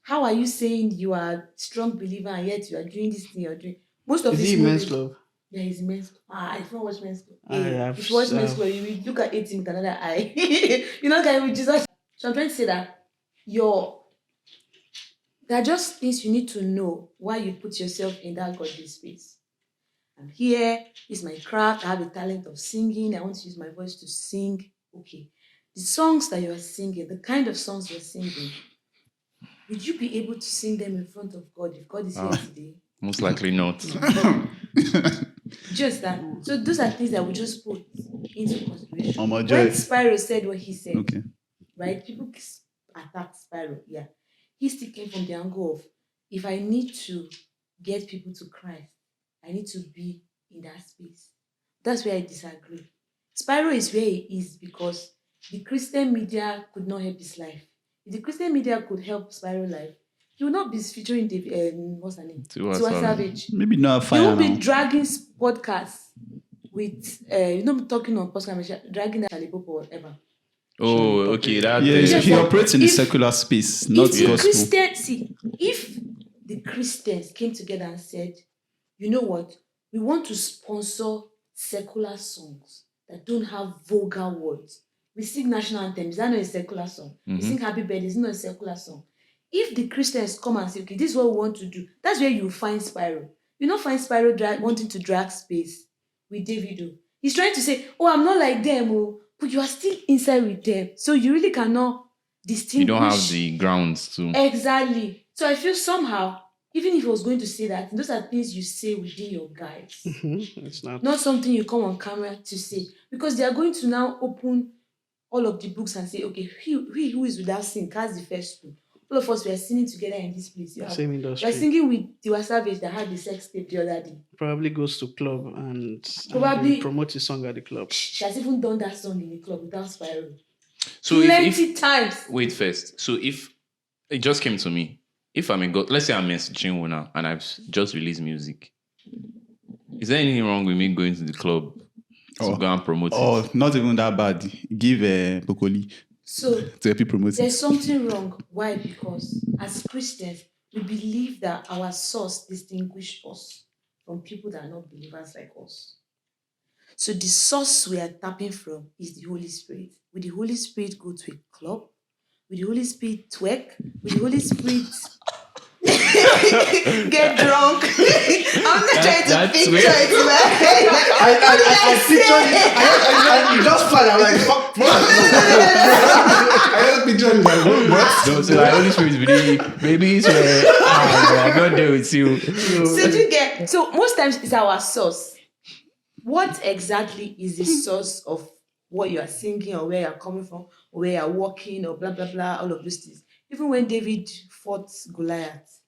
S3: how are you saying you are a strong believer and yet you are doing this thing you're doing? Most of
S2: Is
S3: his
S2: he in men's
S3: movies-
S2: club?
S3: Yeah, he's in Men's Club. I don't watch Men's Club.
S2: I have
S3: if you watch Men's
S2: some.
S3: Club, you will look at it with another eye. You know, guy with Jesus. So I'm trying to say that there are just things you need to know why you put yourself in that godly space. I'm here, it's my craft, I have a talent of singing, I want to use my voice to sing. Okay. The songs that you are singing, the kind of songs you're singing, would you be able to sing them in front of God if God is here today?
S1: Most likely not.
S3: Just that. So those are things that we just put into consideration.
S4: Oh my
S3: When
S4: joy.
S3: Spyro said what he said,
S4: Okay.
S3: right? People attacked Spyro, yeah. He still came from the angle of, if I need to get people to Christ, I need to be in that space. That's where I disagree. Spyro is where he is because the Christian media could not help his life. If the Christian media could help Spyro life, he would not be featuring what's her name?
S1: Tiwa
S3: Tiwa
S1: Savage.
S3: Savage.
S4: Maybe not
S3: He
S4: fire
S3: won't be
S4: now.
S3: dragging podcasts with, talking on personal measure, dragging that Alipopo or whatever.
S1: Oh, okay. That
S4: Yeah,
S3: Just
S4: he
S3: like
S4: operates in the
S3: if-
S4: secular space, not
S3: If the
S4: gospel.
S3: if the Christians came together and said, you know what, we want to sponsor secular songs that don't have vulgar words. We sing national anthems. Is that not a secular song? We sing happy birthday. Is not a secular song. If the Christians come and say, okay, this is what we want to do, that's where you find Spyro. You don't find Spyro wanting to drag space with Davido. He's trying to say, oh, I'm not like them, but you are still inside with them. So you really cannot distinguish.
S1: you don't have the grounds to.
S3: Exactly. So I feel somehow, even if he was going to say that, those are things you say within your guides.
S2: It's not.
S3: Not something you come on camera to say. Because they are going to now open all of the books and say, okay, he who is without sin cast the first stone. All of us were singing together in this place.
S2: Same
S3: We're
S2: industry.
S3: singing with Tiwa Savage that had the sex tape the other day.
S2: Probably goes to club and
S3: Probably
S2: promote his song at the club.
S3: She has even done that song in the club without Spyro.
S1: So
S3: Plenty times.
S1: Wait first. So if it just came to me, if I'm a god, let's say I'm messaging Una and I've just released music, is there anything wrong with me going to the club to go and promote it?
S4: Oh, not even that bad. Give Bokoli
S3: So
S4: to help you promote it.
S3: there's something wrong. Why? Because as Christians, we believe that our source distinguishes us from people that are not believers like us. So the source we are tapping from is the Holy Spirit. Will the Holy Spirit go to a club? Will the Holy Spirit twerk? Will the Holy Spirit get drunk? I'm not trying to picture it, man.
S2: I pictured it. I just felt I'm like, fuck.
S4: I don't picture it like, what?
S1: No, so the Holy Spirit is really, maybe it's I'm not there with you.
S3: So do you get? So most times it's our source. What exactly is the source of what you are singing or where you are coming from or where you are walking or blah blah blah, all of those things? Even when David fought Goliath,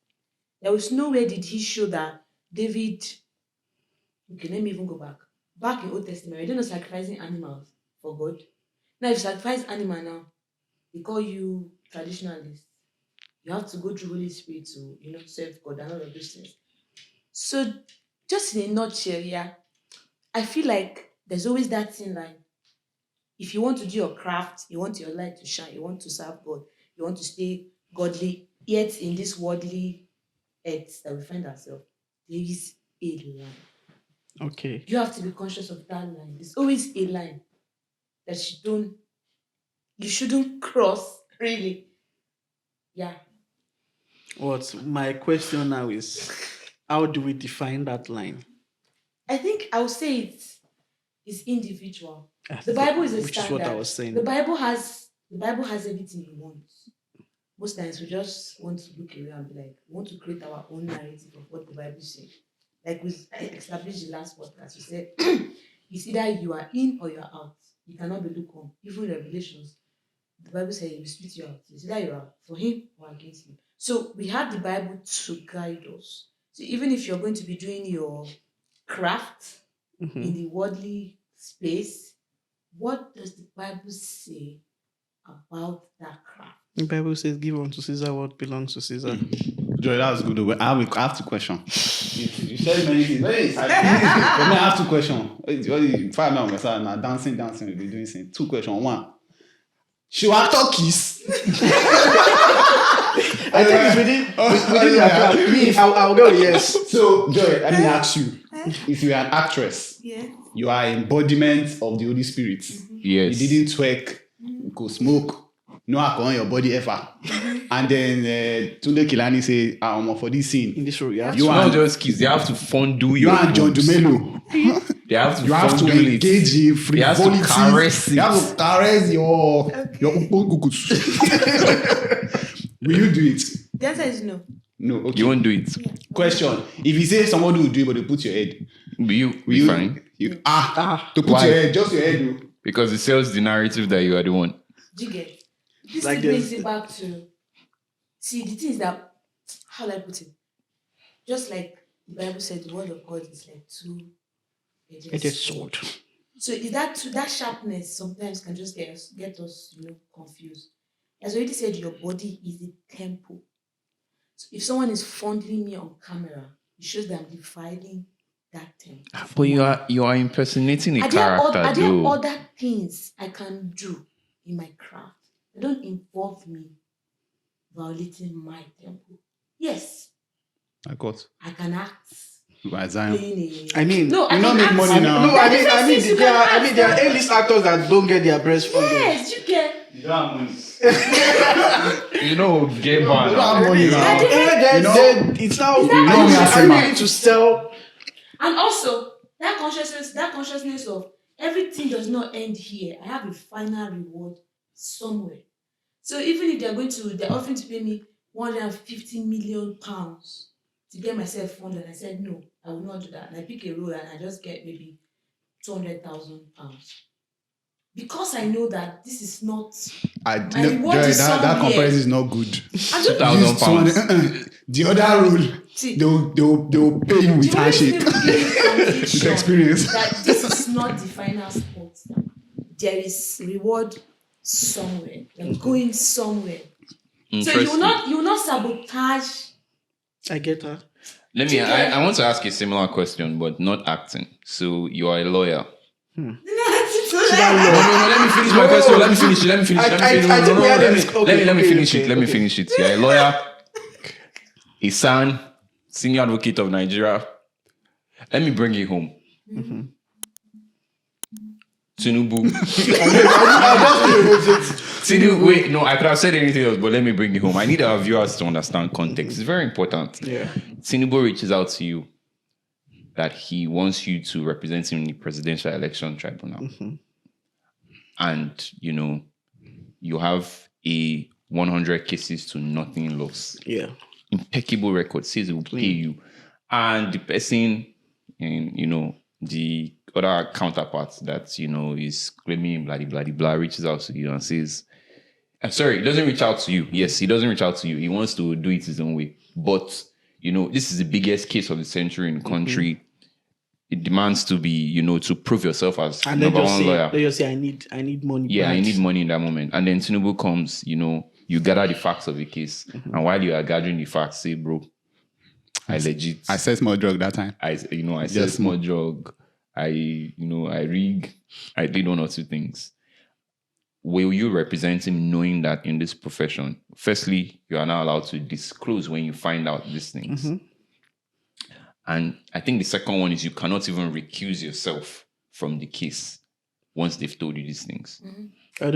S3: there was nowhere did he show that David. Okay, let me even go back. Back in Old Testament, you don't know sacrificing animals for God. Now, if you sacrifice animal now, they call you traditionalist. You have to go through Holy Spirit to, serve God and all of those things. So, just in a nutshell, yeah, I feel like there's always that thin line. If you want to do your craft, you want your light to shine, you want to serve God, you want to stay godly, yet in this worldly earth that we find ourselves, there is a line.
S2: Okay.
S3: You have to be conscious of that line. There's always a line that you shouldn't cross, really. Yeah.
S2: What my question now is, how do we define that line?
S3: I think I would say it's individual. The Bible is a
S2: which
S3: standard.
S2: is what I was saying.
S3: The Bible has everything you want. Most times we just want to look away and be like, we want to create our own narrative of what the Bible says. Like we established the last podcast, we said it's either you are in or you are out. You cannot be lukewarm. Even in Revelations, the Bible says he will spit you out. It's either you are for him or against him. So we have the Bible to guide us. So even if you're going to be doing your craft in the worldly space, what does the Bible say about that craft?
S2: The Bible says, give unto Caesar what belongs to Caesar.
S4: Joy, that was good. I have two questions. You said many things. Very exciting. I have two questions. Fire me on my side now. Dancing, we'll be doing things. Two questions. One. She will actor kiss.
S2: I think it's within your plan. Me, I'll go yes.
S4: So, Joy, let me ask you. If you are an actress, you are embodiment of the Holy Spirit.
S1: Yes.
S4: You didn't twerk, go smoke, no alcohol on your body ever. And then Tunde Kilani say, for this scene.
S2: In this room,
S1: You not just kiss, they have to fondue
S4: You and John Dumelo.
S1: They have to
S4: You have to
S1: fondue it.
S4: engage in
S1: They have to
S4: frivolity.
S1: caress it.
S4: You have to caress your ukukukus. Will you do it?
S3: The answer is no.
S4: No. Okay.
S1: You won't do it.
S3: Yeah.
S4: Question. If you say somebody will do it, but they put your head.
S1: Will you
S4: Will
S1: be
S4: you?
S1: fine?
S4: To put
S1: Why?
S4: your head, just your head. Though.
S1: Because it sells the narrative that you are the one.
S3: Do you get? This
S2: Like
S3: brings it back to, see, the thing is that, how do I put it? Just like the Bible said, the word of God is like two-edged
S2: sword.
S3: So is that sharpness sometimes can just get us confused. As I already said, your body is the temple. So if someone is fondling me on camera, it shows that I'm defiling that temple.
S1: But you are impersonating a
S3: Are
S1: character,
S3: there
S1: though.
S3: other things I can do in my craft that don't involve me violating my temple? Yes,
S4: I got.
S3: I can act.
S4: Isaiah.
S2: I mean,
S3: No, I
S4: you
S3: can
S4: don't make
S3: act.
S4: money now.
S2: No, I mean,
S3: Things you
S2: there are
S3: can act.
S2: A-list actors that don't get their breast funded.
S3: Yes, you can.
S4: You don't have money.
S1: You know, gay man.
S4: You don't have money now.
S2: It's now.
S3: Is that
S2: I
S4: money?
S2: need to sell.
S3: And also that consciousness of everything does not end here. I have a final reward somewhere. So even if they're offering to pay me £150 million to get myself funded, I said no, I will not do that. And I pick a role and I just get maybe £200,000. because I know that this is not.
S4: Jerry,
S3: My reward is
S4: that
S3: somewhere.
S4: comparison is not good.
S3: I don't
S1: £2,000.
S4: The other rule,
S3: See,
S4: they'll pay you with
S3: the only thing
S4: handshake.
S3: will give you conviction
S4: With experience.
S3: that this is not the final spot. There is reward somewhere. You're going somewhere. So you will not sabotage.
S2: I get her.
S1: I want to ask a similar question, but not acting. So you are a lawyer.
S2: Hmm.
S1: No, let me finish my question. Let me finish it. Let me finish it. Let me finish it. You're a lawyer, a son, senior advocate of Nigeria. Let me bring you home.
S2: Mm-hmm.
S1: Tinubu. Wait, no, I could have said anything else, but let me bring you home. I need our viewers to understand context. It's very important.
S2: Yeah.
S1: Tinubu reaches out to you that he wants you to represent him in the presidential election tribunal.
S2: Mm-hmm.
S1: And, you have a 100 cases to nothing loss.
S2: Yeah.
S1: Impeccable record, says it will pay you. And the person, the other counterpart that, is claiming blah, reaches out to you and says, I'm sorry, he doesn't reach out to you. Yes, he doesn't reach out to you. He wants to do it his own way. But, this is the biggest case of the century in the country. Mm-hmm. It demands to be, to prove yourself as
S2: and
S1: number one lawyer.
S2: They just say, I need money.
S1: Yeah, I need money in that moment. And then Tinubu comes, you gather the facts of the case. Mm-hmm. And while you are gathering the facts, say, bro, I
S4: said small drug that time.
S1: I said small drug. I rig. I did one or two things. Will you represent him knowing that in this profession, firstly, you are not allowed to disclose when you find out these things? Mm-hmm. And I think the second one is you cannot even recuse yourself from the case once they've told you these things.
S3: Mm-hmm.
S2: I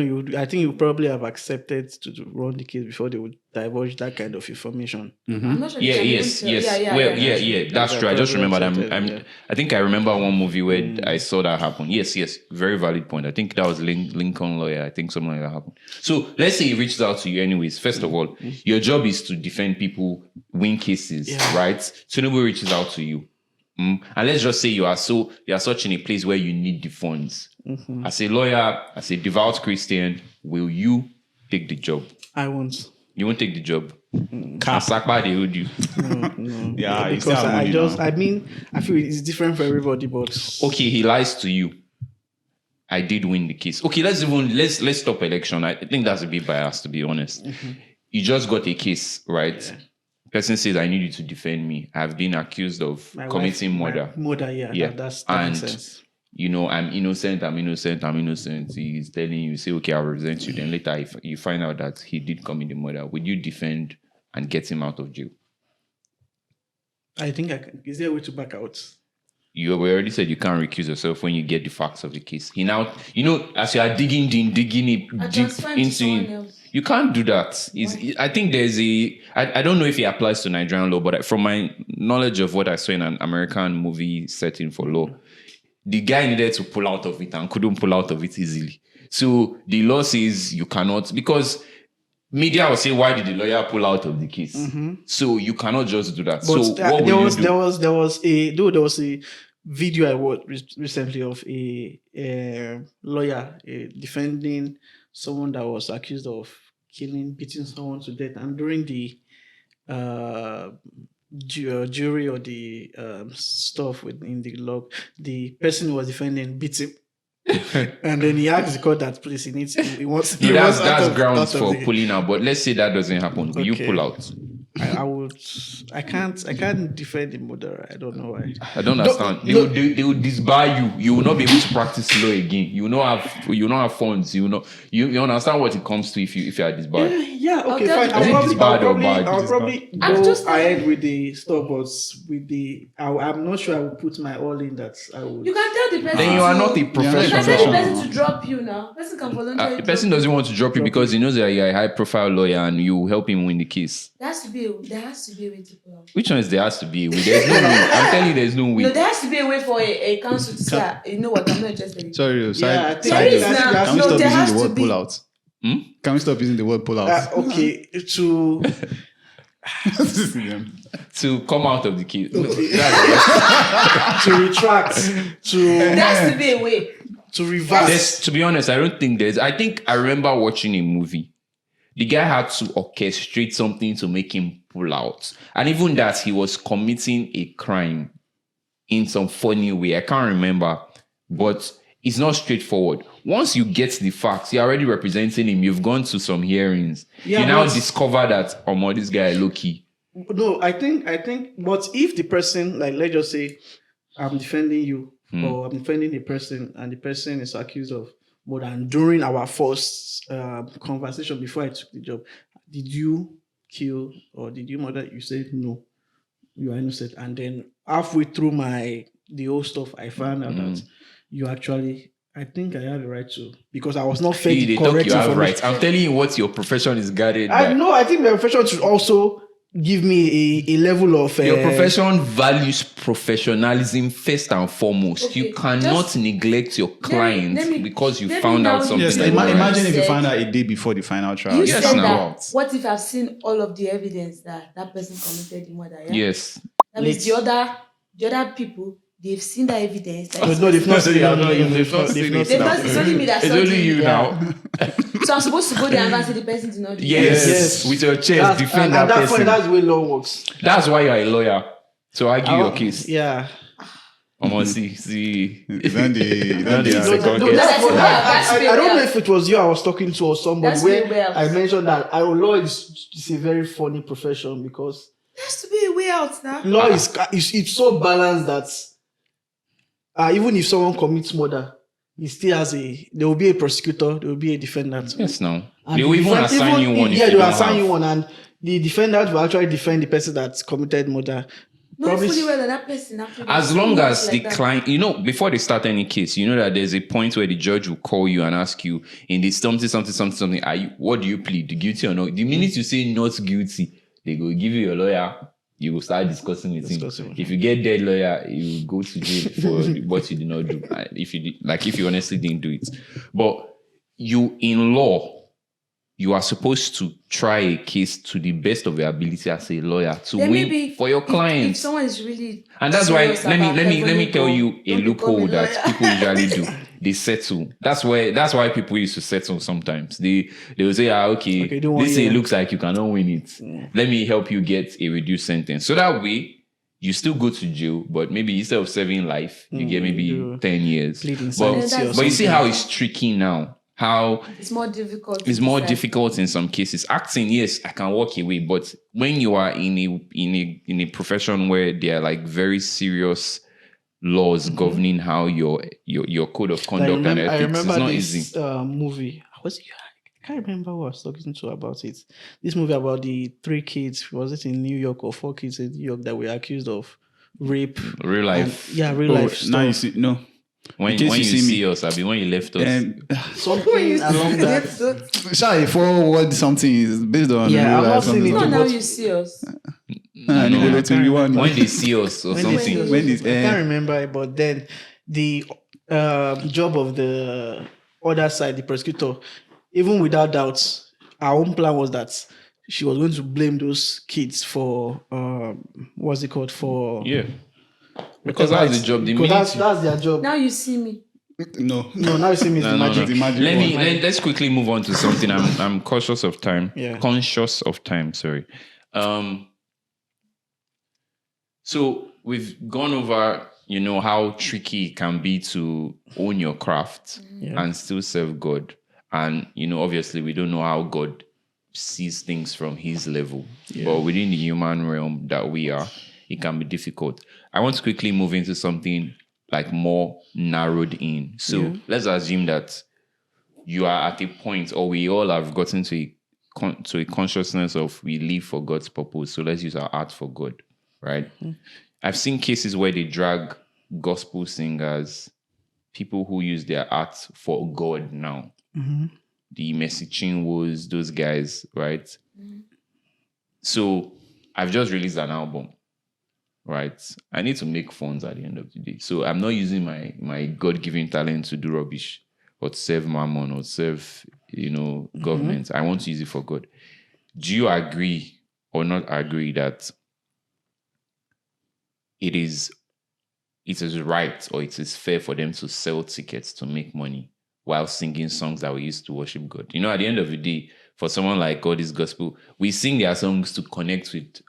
S2: think you probably have accepted to run the case before they would divulge that kind of information.
S3: Mm-hmm. I'm not sure.
S1: Yes. Yeah. That's true. I just remember that. I think I remember one movie where I saw that happen. Yes. Very valid point. I think that was Lincoln Lawyer. I think something like that happened. So let's say he reaches out to you anyways. First of all, your job is to defend people, win cases, right? Tinubu reaches out to you. And let's just say you are such in a place where you need the funds. Mm-hmm. As a lawyer, as a devout Christian, will you take the job?
S2: I won't.
S1: You won't take the job? Sakpa, they hold you.
S2: No. Yeah, because I feel it's different for everybody, but...
S1: Okay, he lies to you. I did win the case. Okay, let's stop election. I think that's a bit biased, to be honest. Mm-hmm. You just got a case, right? Yeah. Person says, I need you to defend me. I've been accused of committing murder.
S2: Yeah. That makes sense.
S1: I'm innocent. He's telling you, say, okay, I'll represent you. Then later, if you find out that he did commit the murder, would you defend and get him out of jail?
S2: I think I can. Is there a way to back out?
S1: You already said you can't recuse yourself when you get the facts of the case. He now, as you are digging deep into it, you can't do that. I think there's I don't know if it applies to Nigerian law, but from my knowledge of what I saw in an American movie setting for law, the guy needed to pull out of it and couldn't pull out of it easily. So the law says you cannot, because media will say, why did the lawyer pull out of the case? Mm-hmm. So you cannot just do that. But so what will you do?
S2: There was a video I watched recently of a lawyer defending someone that was accused of beating someone to death, and during the jury or the stuff in the log, the person who was defending beat him. And then he asked the court that please
S1: that's grounds for pulling out. But let's say that doesn't happen. Will you pull out?
S2: I can't defend the murderer. I don't know why.
S1: I don't understand. They will disbar you. You will not be able to practice law again. You will not have funds. You understand what it comes to if you are disbarred.
S2: Yeah. Okay, fine. I'll probably go ahead with the stuff, but I'm not sure I will put my all in that. I would.
S3: You can tell the person.
S1: Then you are not a professional.
S3: You can tell the person to drop you now. The person can voluntarily. The person
S1: doesn't want to drop you because he knows that you're a high-profile lawyer and you help him win the case.
S3: There has to be a way to pull out.
S1: Which one is there has to be a way? There's no way. I'm telling you, there's no way.
S3: No, there has to be a way for a council to say, you know what, I'm not interested.
S4: Sorry,
S3: there is now.
S4: Can we stop using the word pull out? Can we stop using the word pull out?
S2: Okay,
S1: to come out of the case.
S2: To retract.
S3: There has to be a way.
S2: to reverse.
S1: To be honest, I don't think there's. I think I remember watching a movie. The guy had to orchestrate something to make him pull out. And even that, he was committing a crime in some funny way. I can't remember. But it's not straightforward. Once you get the facts, you're already representing him. You've gone to some hearings. You now discover that, this guy low-key.
S2: No, I think, but if the person, like, let's just say, I'm defending you, or I'm defending a person, and the person is accused of murder, and during our first conversation before I took the job, did you kill or did you murder? You said no, you are innocent. And then halfway through the whole stuff, I found out that you actually, I think I had the right to, because I was not fed the correct information.
S1: Right. I'm telling you what your profession is guarded by.
S2: I think my profession should also give me a level of...
S1: Your profession values professionalism first and foremost. Okay, you cannot neglect your client because you found out something.
S4: Yes, imagine if you found out a day before the final trial.
S3: You said that, what if I've seen all of the evidence that person committed the murder? Yeah?
S1: Yes.
S3: That means the other people, they've seen that evidence.
S2: No, they've not seen it.
S3: It's only me that saw it.
S1: It's only you now.
S3: So I'm supposed to go there and say the person did not do
S1: yes. With your chest, defend that person.
S2: That's the way law works.
S1: That's why you're a lawyer. To argue your case.
S2: Yeah.
S1: See.
S2: I don't know if it was you I was talking to or somebody where I mentioned that law is a very funny profession because
S3: there has to be a way out now.
S2: Law it's so balanced that even if someone commits murder, he still has there will be a prosecutor, there will be a defendant.
S1: Yes, no. They will even assign you one.
S2: Yeah, they will assign you one, and the defendant will actually defend the person that committed murder.
S3: No, fully well that person actually.
S1: As long as the client, before they start any case, that there's a point where the judge will call you and ask you in this something, what do you plead, guilty or not? The minute you say not guilty, they will give you a lawyer. You will start discussing with him. If you get dead lawyer, you will go to jail for what you did not do. If you honestly didn't do it. But you, in law, you are supposed to try a case to the best of your ability as a lawyer to win for your client.
S3: If someone is really,
S1: and that's why let me tell you a loophole that people usually do. They settle. That's why people used to settle sometimes. They will say, okay this looks like you cannot win it. Yeah. Let me help you get a reduced sentence. So that way you still go to jail, but maybe instead of serving life, you get maybe 10 years. But you see how it's tricky now. How
S3: it's more difficult.
S1: It's more difficult in some cases. Acting, yes, I can walk away, but when you are in a profession where there are like very serious laws governing how your code of conduct and ethics, it's not easy.
S2: Movie. I can't remember who I was talking to about it. This movie about the 3 kids, was it in New York or 4 kids in New York that were accused of rape?
S1: Real life.
S2: Real life stuff.
S4: Now you see, no.
S1: When you see us, when you left us.
S2: Something along that.
S4: Sorry, forward something is based on real life.
S3: Now you see us.
S1: When they see us or something.
S2: I can't remember it, but then the job of the other side, the prosecutor, even without doubts, our own plan was that she was going to blame those kids for what's it called?
S1: Because that's the job.
S2: That's their job.
S3: Now you see me.
S4: No.
S2: Now you see me.
S1: No. Let's quickly move on to something. I'm cautious of time.
S2: Yeah.
S1: Conscious of time. Sorry. So we've gone over, how tricky it can be to own your craft and still serve God. And, obviously we don't know how God sees things from his level. Yeah. But within the human realm that we are, it can be difficult. I want to quickly move into something like more narrowed in. So let's assume that you are at a point, or we all have gotten to a consciousness of we live for God's purpose. So let's use our art for God, right? Mm-hmm. I've seen cases where they drag gospel singers, people who use their art for God now. Mm-hmm. The Mercy Chinwos, those guys, right? Mm-hmm. So I've just released an album. Right, I need to make funds at the end of the day. So I'm not using my God-given talent to do rubbish or to serve mammon or serve, government. Mm-hmm. I want to use it for God. Do you agree or not agree that it is it is right or it is fair for them to sell tickets to make money while singing songs that we used to worship God. You know, at the end of the day, for someone like God is Gospel, we sing their songs to connect with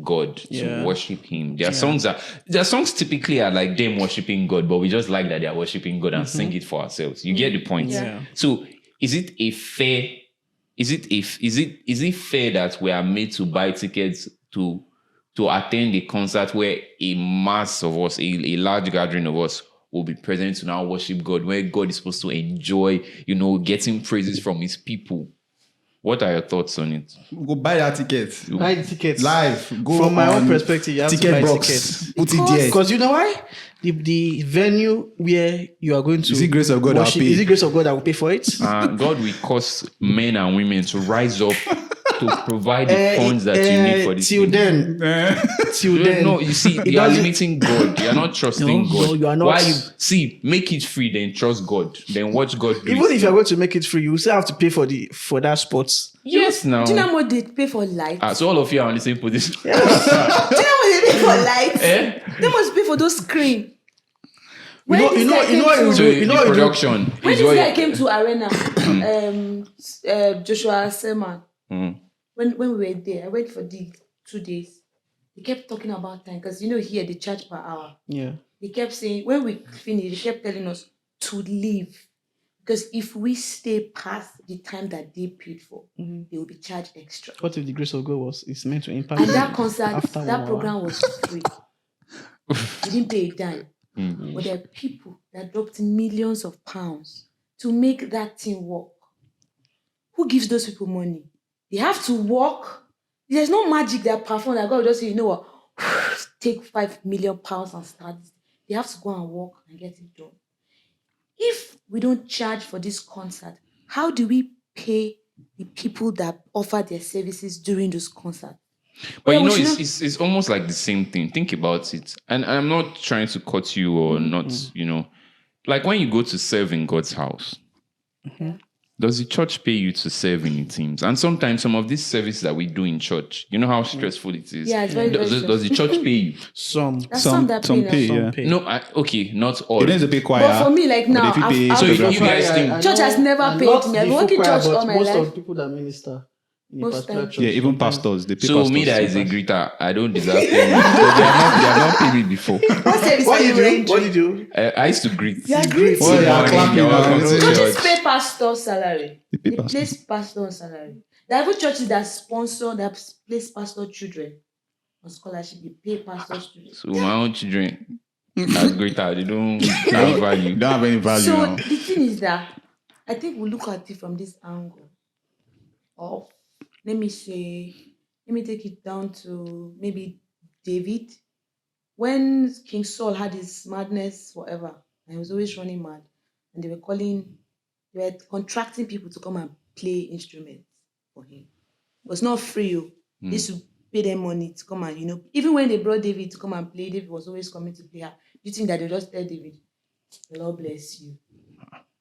S1: God, to worship Him. Their songs typically are like them worshiping God, but we just like that they are worshiping God and sing it for ourselves. You get the point?
S2: Yeah.
S1: So is it fair that we are made to buy tickets to attend a concert where a mass of us, a large gathering of us will be present to now worship God, where God is supposed to enjoy, getting praises from His people? What are your thoughts on it?
S5: Go buy that ticket.
S2: Buy the tickets.
S5: Live. Go
S2: From my
S5: on
S2: own perspective, you have to buy tickets.
S5: Put it there.
S2: Because you know why? The venue where you are going to
S5: Is it grace of God that will pay?
S2: Is it grace of God that will pay for it?
S1: God will cause men and women to rise up to provide the funds that you need for this.
S2: Till then.
S1: No, you see, you are limiting God. You are not trusting God.
S2: No, you are not.
S1: Why make it free, then trust God. Then watch God do
S2: Even
S1: it.
S2: if you are going to make it free, you still have to pay for that spot.
S1: Yes, now.
S3: Do you know how much they pay for lights?
S1: So all of you are on the same position.
S3: Do you know how much they pay for lights?
S1: They
S3: must pay for those screens.
S1: Production.
S3: When this guy came to Arena, Joshua Seman, when we were there, I went for the 2 days. They kept talking about time because here they charge per hour.
S2: Yeah.
S3: They kept saying when we finished, they kept telling us to leave because if we stay past the time that they paid for, they will be charged extra.
S2: What if the grace of God is meant to impact?
S3: And that concert, that program was free. We didn't pay a dime. But there are people that dropped millions of pounds to make that thing work. Who gives those people money? They have to work. There's no magic that perform that God will just say, you know what, take £5 million and start this. They have to go and work and get it done. If we don't charge for this concert, how do we pay the people that offer their services during those concerts?
S1: But it's almost like the same thing. Think about it. And I'm not trying to cut you or not, like when you go to serve in God's house, does the church pay you to serve in the teams? And sometimes some of these services that we do in church, you know how stressful it is.
S3: Yeah, it's very, very
S1: does the church pay you?
S2: Some
S5: pay.
S1: No, okay, not all.
S5: It doesn't pay choir.
S3: But for me, like now,
S1: so if you guys think
S3: church has never paid me. I've worked in church all my life.
S2: Most of the people that minister.
S3: Church.
S5: Yeah, even pastors. They pay
S1: so
S5: pastors
S1: me that is a greeter, I don't deserve payment. They have not paid me before.
S3: What
S2: did you do?
S1: I used to greet.
S3: You are greeting.
S5: Oh, yeah, clapping.
S3: Churches pay pastor salary.
S5: They pay
S3: They place pastor salary. There are even churches that sponsor, that place pastor children on scholarship. They pay pastor students.
S1: So my own children, as greater, they don't have value.
S5: Don't have any value
S3: So
S5: now.
S3: the thing is that I think we look at it from this angle of, let me take it down to maybe David. When King Saul had his madness forever, and he was always running mad, and they were contracting people to come and play instruments for him. It was not free. They used to pay them money to come and, even when they brought David to come and play, David was always coming to play her. Do you think that they just tell David, the Lord bless you?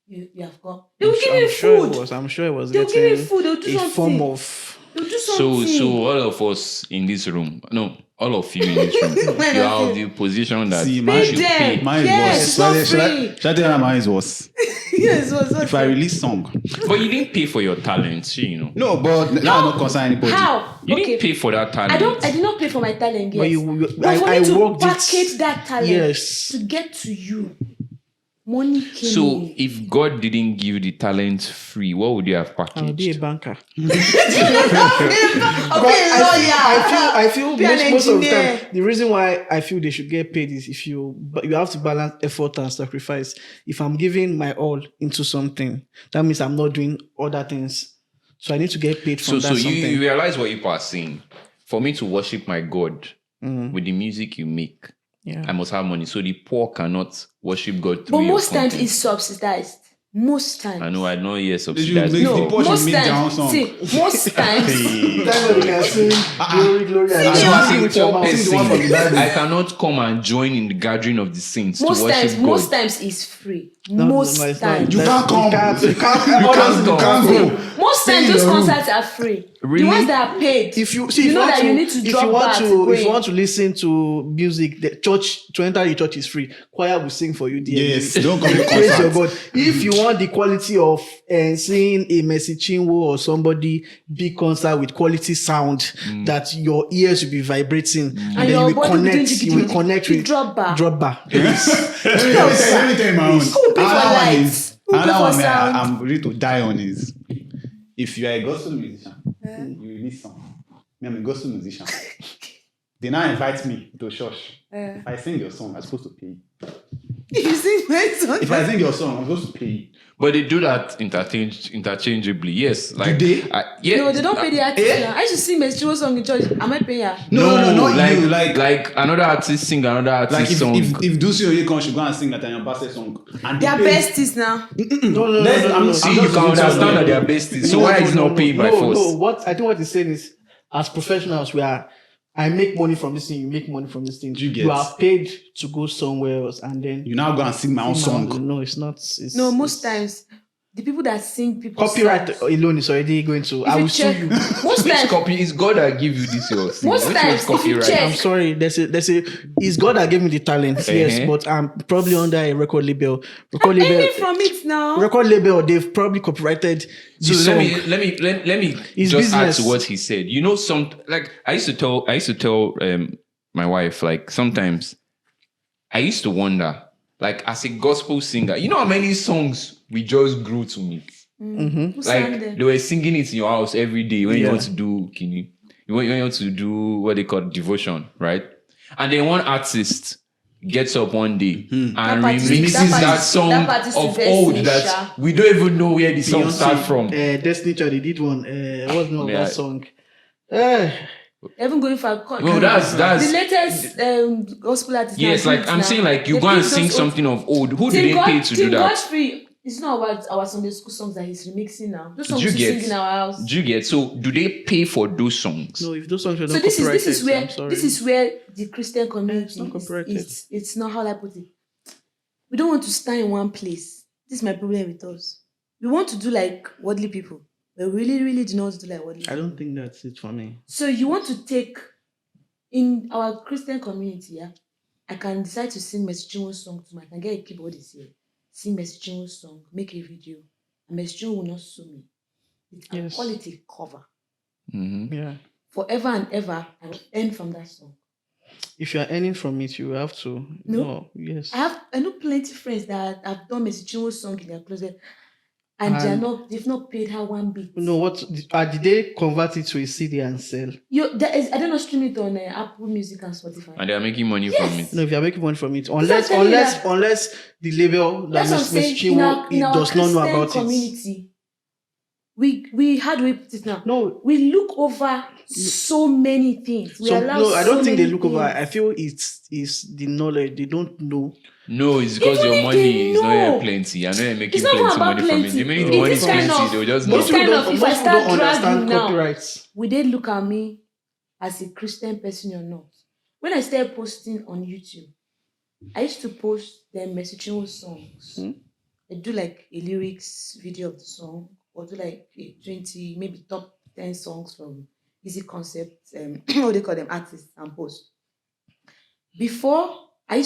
S3: You have come. They will give you food.
S2: I'm sure it was.
S3: They'll give you food. They'll do something.
S2: Form of.
S3: They'll do something.
S1: So all of us in this room, no, all of you in this room, you are of the position that
S5: See,
S1: you
S5: mine-
S1: should pay.
S5: Mine
S3: Yes,
S5: was.
S3: it's not free.
S5: Should I tell you mine was?
S3: Yes, it was
S5: If I release song.
S1: But you didn't pay for your talent,
S5: No, but now I'm not concerned anybody.
S3: How?
S1: You didn't pay for that talent.
S3: I did not pay for my talent, yes.
S2: But
S3: for me to
S2: worked it.
S3: package that talent
S2: Yes.
S3: to get to you. Money came
S1: So
S3: in.
S1: if God didn't give you the talent free, what would you have
S2: I'll be a
S1: packaged?
S2: banker.
S3: I
S2: I feel
S3: Be an
S2: most of the
S3: engineer.
S2: time, the reason why I feel they should get paid is if you have to balance effort and sacrifice. If I'm giving my all into something, that means I'm not doing other things. So I need to get paid from
S1: So
S2: that something.
S1: you realize what people are saying. For me to worship my God with the music you make,
S2: Yeah.
S1: I must have money. So the poor cannot worship God through
S3: But
S1: your
S3: most times
S1: content.
S3: it's subsidized. Most times.
S1: I know yes,
S5: Did you
S1: subsidized.
S5: make
S3: No,
S5: the portion
S3: most
S5: make their own
S3: times.
S5: song?
S3: See, most times.
S2: That's what we are saying. Glory.
S1: So
S3: Sing
S1: as
S3: it
S1: a
S2: with your
S1: poor
S2: mouth. Sing the one from the
S1: person,
S2: Bible.
S1: I cannot come and join in the gathering of the saints to
S3: Most
S1: worship God.
S3: most times it's free.
S2: No,
S3: most
S2: it's not.
S3: times.
S5: You can't come.
S2: You can't
S5: You can't go.
S3: Most time
S2: in
S3: those
S2: your room.
S3: concerts are free.
S1: Really?
S3: The ones that are paid.
S2: If you see,
S3: you
S2: if
S3: know
S2: want
S3: that
S2: to,
S3: you need to
S2: if
S3: drop
S2: you want
S3: back
S2: to,
S3: go
S2: if you
S3: in.
S2: want to listen to music, the church to enter the church is free. Choir will sing for you. There.
S4: Yes, don't come to
S2: Praise your
S4: concert.
S2: God. If you want the quality of seeing a Mercy Chinwo or somebody big concert with quality sound that your ears will be vibrating and then
S3: your
S2: you will
S3: body will be
S2: connect.
S3: doing
S2: You will connect
S3: you
S2: with
S3: drop back.
S2: Drop bar.
S4: Let me tell you my own.
S3: Who pay for
S4: Another one
S3: lights?
S4: is
S3: Who pay
S4: another
S3: for
S4: one
S3: sound?
S4: I'm ready to die on is if you are a gospel musician, you release song. Me, I'm a gospel musician. They now invite me to church. If I sing your song, I'm supposed to pay you.
S3: You sing my song.
S4: If I sing your song, I'm supposed to pay you.
S1: But they do that interchangeably. Yes, like
S4: Do they?
S1: yeah.
S3: No, they don't pay the artist now. I used to sing Mercy Chinwo song in church. Am I paying her?
S4: No, not you.
S1: Like another artist sing another artist
S4: Like
S1: song.
S4: if Dusi Oyekon should go and sing Nathaniel Bassett song, and
S3: They are
S4: pay-
S3: besties now.
S2: No.
S1: See, you can understand that they are besties. So why is not paying by force?
S2: No, what I think what he's saying is, as professionals, I make money from this thing, you make money from this thing.
S4: You get-
S2: You are paid to go somewhere else, and then
S4: you now go and sing my own song.
S2: No, it's not. It's,
S3: No, most times the people that sing people
S2: copyright alone is already going to. I will sue you.
S3: Most
S1: Which
S3: times,
S1: copy is God that give you this your thing?
S3: Most
S1: Which
S3: times,
S1: was
S3: if you
S1: copyright?
S3: check-
S2: I'm sorry. There's a. It's God that gave me the talent, yes, but I'm probably under a record label. Record
S3: earning
S2: label.
S3: from it now.
S2: Record label. They've probably copyrighted the
S1: So
S2: song.
S1: let me
S2: It's
S1: just add
S2: business.
S1: to what he said. You know, like I used to tell my wife, like sometimes I used to wonder, like as a gospel singer, you know how many songs we just grew to meet.
S3: Who sang
S1: Like
S3: them?
S1: they were singing it in your house every day when you
S2: Yeah.
S1: want to do kini. You want to do what they call devotion, right? And then one artist gets up one day and
S3: That part is-
S1: remixes
S3: that part
S1: that
S3: is-
S1: song
S3: that part is
S1: of
S3: Sylvester
S1: old
S3: Sha.
S1: that we don't even know where the song started from.
S2: Destiny Child, they did one. What's the name of
S1: Yeah.
S2: that song?
S3: Even going for
S1: Well, that's
S3: the latest gospel artist.
S1: yes,
S3: now
S1: like
S3: do it
S1: I'm
S3: now.
S1: saying, like you
S3: They
S1: go and
S3: pick
S1: sing
S3: those
S1: something of old. Who do
S3: Tim
S1: they pay to do
S3: Tim
S1: that?
S3: Godfrey, it's not our Sunday school songs that he's remixing now. Those songs
S1: Do you
S3: we
S1: get?
S3: sing in our house.
S1: Do you get? So do they pay for those songs?
S2: No, if those songs were
S3: So
S2: not
S3: this
S2: copyrighted,
S3: is where
S2: I'm sorry.
S3: the Christian community
S2: It's not copyrighted.
S3: it's not how I put it. We don't want to stand in one place. This is my problem with us. We want to do like worldly people, but we really do not do like worldly
S2: I
S3: people.
S2: don't think that's it for me.
S3: So you want to take in our Christian community, yeah? I can decide to sing Mercy Chinwo's song to I can get a keyboard this year, sing Mercy Chinwo's song, make a video, and Mercy Chinwo will not sue me. I'll
S2: Yes.
S3: call it a cover.
S1: Mm-hmm.
S2: Yeah.
S3: Forever and ever, I will earn from that song.
S2: If you are earning from it, you have to.
S3: No.
S2: Yes.
S3: I know plenty of friends that have done Mercy Chinwo's song in their closet, and they've not paid her one bit.
S2: No, what did they convert it to a CD and sell?
S3: I don't know, stream it on Apple Music and Spotify.
S1: And they are making money from it.
S2: No, if you are making money from it,
S3: I'm telling you
S2: unless the label that
S3: That's what I'm
S2: Miss
S3: saying.
S2: Chinwo
S3: In our
S2: does not know
S3: Christian
S2: about
S3: community, we how do we put it now?
S2: it. No,
S3: We look over so many things. We allow
S2: no, I don't
S3: so
S2: think they
S3: many
S2: look over.
S3: things.
S2: I feel it's the knowledge. They don't know.
S1: No, it's because
S3: Even
S1: your
S3: if
S1: money
S3: they
S1: is not
S3: know.
S1: yet plenty. You're not yet making
S3: It's not
S1: plenty
S3: about
S1: money from it.
S3: plenty.
S1: The minute
S3: It
S1: the money
S3: is
S1: is
S3: kind
S1: plenty,
S3: of-
S1: they'll just
S3: most
S1: know.
S3: kind of- if I
S2: most people
S3: start
S2: don't understand
S3: dragging now,
S2: copyrights.
S3: Will they look at me as a Christian person or not? When I started posting on YouTube, I used to post them messaging songs. I do like a lyrics video of the song, or do like a 20, maybe top 10 songs from Easy Concept, what they call them, artists, and post. Before, I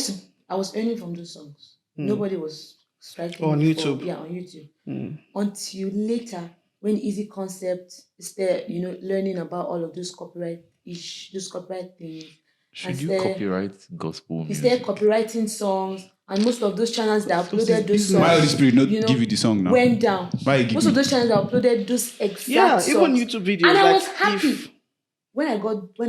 S3: was earning from those songs. Nobody was striking
S2: On
S3: me
S2: YouTube.
S3: on YouTube. Until later, when Easy Concept started, learning about all of those copyright things.
S1: Should
S3: and
S1: you
S3: started-
S1: copyright gospel
S3: He
S1: music?
S3: started copywriting songs, and most of those channels that uploaded those songs,
S4: Why Holy Spirit not
S3: you know,
S4: give you the song now?
S3: went down.
S4: Why you give
S3: Most
S4: me?
S3: of those channels that uploaded those exact
S2: Yeah,
S3: songs.
S2: even YouTube videos.
S3: And I
S2: like
S3: was happy
S2: if-
S3: when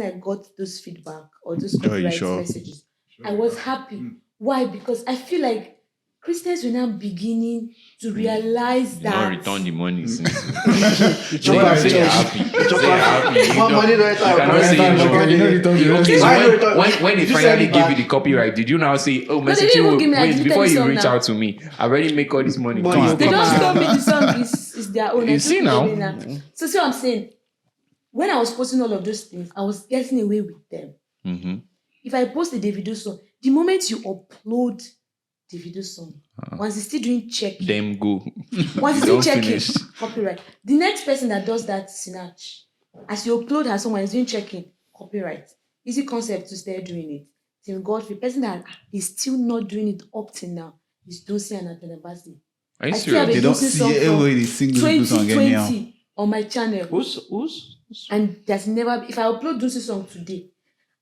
S3: I got those feedback or those
S4: Are you
S3: copyright
S4: sure?
S3: messages. I was happy. Why? Because I feel like Christians were now beginning to realize
S1: You not
S3: that
S1: return the money since.
S2: the
S1: Say
S2: chocolate
S1: you're
S2: church.
S1: happy.
S2: The
S1: Say you're happy. You
S2: One money
S1: don't-
S2: right
S1: you
S2: out.
S1: cannot
S2: Right
S1: say
S2: out,
S1: you
S2: right
S1: don't.
S2: out.
S1: Okay, so
S2: Why not?
S1: when they
S2: Did you
S1: finally
S2: send it
S1: give
S2: back?
S1: you the copyright, did you now say, oh,
S3: they
S1: message
S3: didn't even
S1: you,
S3: give me a
S1: wait,
S3: digital
S1: before you
S3: song
S1: reach
S3: now.
S1: out to me, I already make all this money.
S2: But
S1: Come
S2: you
S1: on.
S3: they
S2: come
S3: don't
S2: on.
S3: stop me. The song is their own.
S1: You
S3: I
S1: see
S3: took
S1: now?
S3: it away So see what I'm saying? When I was posting all of those things, I was getting away with them.
S1: Mm-hmm.
S3: If I post a Davido song, the moment you upload Davido song. Once he's still doing check.
S1: Them go.
S3: Once he's still
S1: Don't
S3: checking,
S1: finish.
S3: copyright. The next person that does that, Sinach. As you upload her song, when he's doing checking, copyright. Easy concept to start doing it. Tim Godfrey, person that is still not doing it up till now, is Dosi and Atenabasi.
S1: Are you
S3: I still have
S1: serious?
S3: a
S4: They don't
S3: Dosi
S4: see
S3: song
S4: everywhere they sing those people song anyhow.
S3: 2020 on my channel.
S2: Who's?
S3: And there's never, if I upload Dosi song today,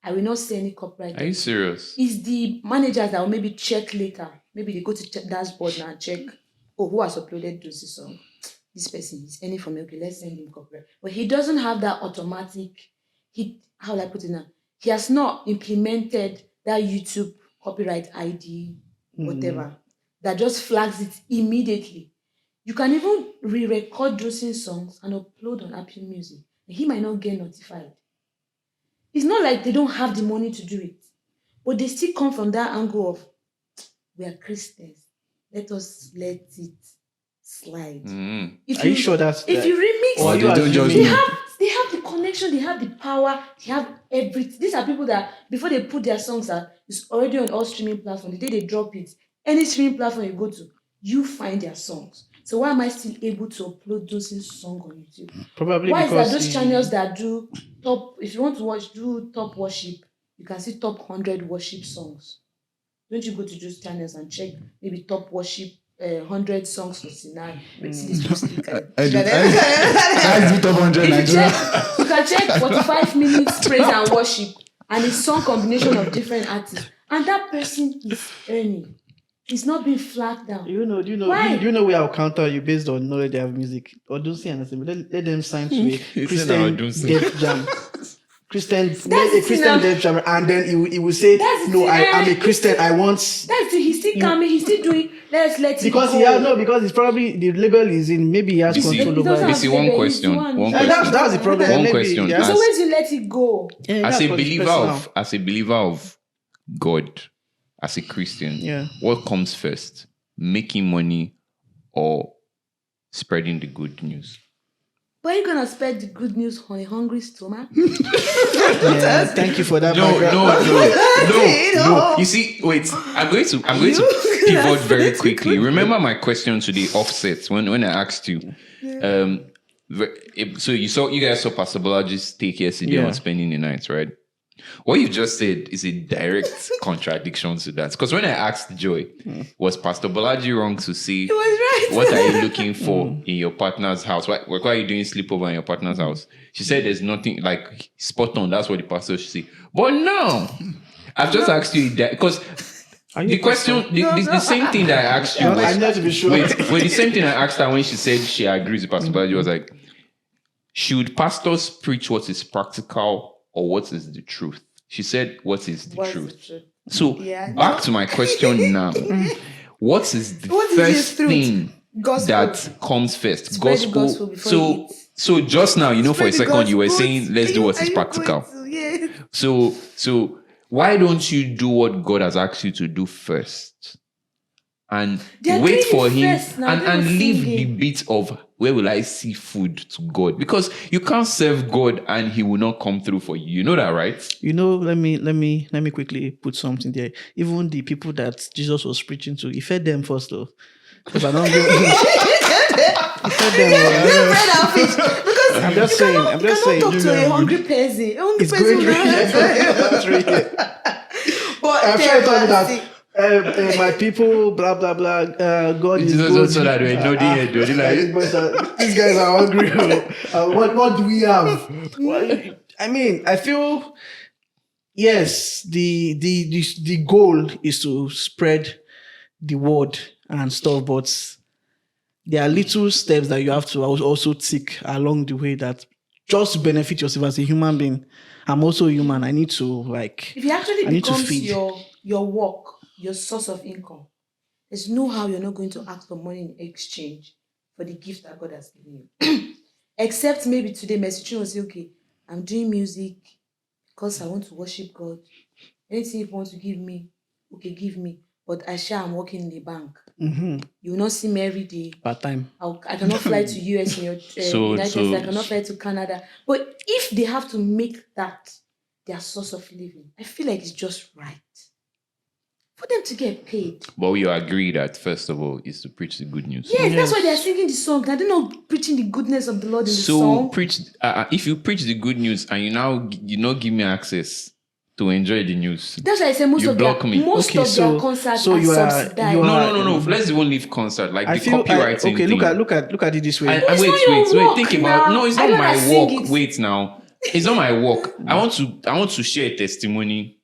S3: I will not see any copyright.
S1: Are you serious?
S3: It's the managers that will maybe check later. Maybe they go to dashboard now and check, oh, who has uploaded Dosi song? This person is any from me. Okay, let's send him copyright. But he doesn't have that automatic, how will I put it now? He has not implemented that YouTube copyright ID, whatever, that just flags it immediately. You can even re-record Dosi songs and upload on Apple Music. He might not get notified. It's not like they don't have the money to do it, but they still come from that angle of, we are Christians. Let us let it slide.
S2: Are you sure that's
S3: if you remix
S2: Or
S3: it,
S2: you
S4: don't judge
S3: they
S4: me.
S3: have the connection, they have the power, they have everything. These are people that before they put their songs out, it's already on all streaming platforms. The day they drop it, any streaming platform you go to, you find their songs. So why am I still able to upload those songs on YouTube?
S2: probably
S3: Why is
S2: because
S3: that those channels that do top, if you want to do top worship, you can see top 100 worship songs. Don't you go to those channels and check maybe top worship 100 songs for Sinai? See this music.
S4: Guys, beat up 100
S3: If you
S4: Nigeria.
S3: check, you can check 45 minutes praise and worship and a song combination of different artists. And that person is earning. He's not being flagged down.
S2: Do you know
S3: Why?
S2: where I'll counter you based on knowledge they have music? Or don't say anything. Let them sign to a
S1: He said
S2: Christian
S1: Odunsi.
S2: Def Jam. Christian
S3: now.
S2: Def Jam, and then he will say,
S3: That's
S2: no,
S3: the
S2: I'm a
S3: end.
S2: Christian. I want
S3: That's it. He's still coming. He's still doing. Let's let
S2: because
S3: it
S2: he
S3: go.
S2: has because it's probably the label is in. Maybe he has
S1: You see-
S2: control
S3: He
S2: over
S3: doesn't
S2: it.
S3: have
S1: see,
S3: to
S1: one
S3: label,
S1: question,
S3: he's the
S1: one
S3: one.
S2: That's the problem.
S1: One
S2: Maybe,
S1: question.
S2: yeah.
S3: It's
S1: As-
S3: always you let it go.
S2: Yeah,
S1: as
S2: that's
S1: a
S2: what it's
S1: believer
S2: personal.
S1: as a believer of God, as a Christian,
S2: Yeah.
S1: what comes first? Making money or spreading the good news?
S3: But you're gonna spread the good news on a hungry stomach.
S2: Yeah, thank you for that.
S1: No.
S3: You know.
S1: You see, wait. I'm going to pivot very quickly. Remember my question to the offset when I asked you. So you guys saw Pastor Bolaji's take yesterday
S2: Yeah.
S1: on spending the night, right? What you just said is a direct contradiction to that. Because when I asked Joy, was Pastor Bolaji wrong to say,
S3: He was right.
S1: what are you looking for in your partner's house? Why are you doing sleepover in your partner's house? She said there's nothing, like, spot on. That's what the pastor should say. But no, I've just asked you that because the question, the same thing that I asked you
S2: I
S1: was,
S2: need to be sure.
S1: wait, the same thing I asked her when she said she agrees with Pastor Bolaji was like, should pastors preach what is practical or what is the truth? She said, what is the
S3: What's
S1: truth?
S3: the truth?
S1: So
S3: Yeah.
S1: back to my question now. What is the
S3: What is
S1: first
S3: the truth?
S1: thing
S3: Gospel.
S1: that comes first?
S3: Spread the gospel before you eat.
S1: So just now, for a
S3: Spread the
S1: second, you were
S3: gospel.
S1: saying, let's do what is practical.
S3: Yeah.
S1: So why don't you do what God has asked you to do first? And
S3: They're
S1: wait
S3: doing
S1: for
S3: it
S1: him
S3: first now,
S1: and
S3: they were
S1: leave the
S3: singing.
S1: bit of where will I see food to God? Because you can't serve God and he will not come through for you. You know that, right?
S2: Let me quickly put something there. Even the people that Jesus was preaching to, he fed them first though. Because I don't go. He fed them.
S3: Bread and fish. Because
S2: I'm just saying. I'm just saying.
S3: talk to a hungry person. A hungry
S2: It's
S3: person
S2: going
S3: will But
S2: I'm
S3: they're
S2: sure talking
S3: nasty.
S2: about my people, blah blah blah. God is
S1: Jesus
S2: good.
S1: also that we're nodding head, though. Like,
S2: These guys are hungry. What do we have? Well, I mean, I feel yes. The goal is to spread the word and stuff, but there are little steps that you have to also take along the way that just benefit yourself as a human being. I'm also human. I need to
S3: If it actually
S2: I need to
S3: becomes
S2: feed.
S3: your work, your source of income, there's no how you're not going to ask for money in exchange for the gift that God has given you. Except maybe today, Messi will say, okay, I'm doing music because I want to worship God. Anything you want to give me, okay, give me. But I'm working in the bank. You will not see me every day.
S2: part time.
S3: I cannot fly to US in your United States. I cannot fly to Canada. But if they have to make that their source of living, I feel like it's just right for them to get paid.
S1: But we agree that first of all is to preach the good news.
S3: Yes, that's why they are singing the song. I don't know, preaching the goodness of the Lord in the song.
S1: So preach. If you preach the good news and you not give me access to enjoy the news,
S3: That's why I say most
S1: you
S3: of
S1: block me.
S3: their concerts
S2: so
S3: are
S2: you are-
S3: subsidized.
S2: you are-
S1: No. Let's even leave concert. Like
S2: I
S1: the
S2: feel
S1: copywriting
S2: okay.
S1: thing.
S2: Look at it this way.
S1: And
S3: It's
S1: wait.
S3: not your work
S1: Think about.
S3: now.
S1: No, it's
S3: I
S1: not
S3: don't
S1: my
S3: sing
S1: work.
S3: it.
S1: Wait now. It's not my work. I want to share a testimony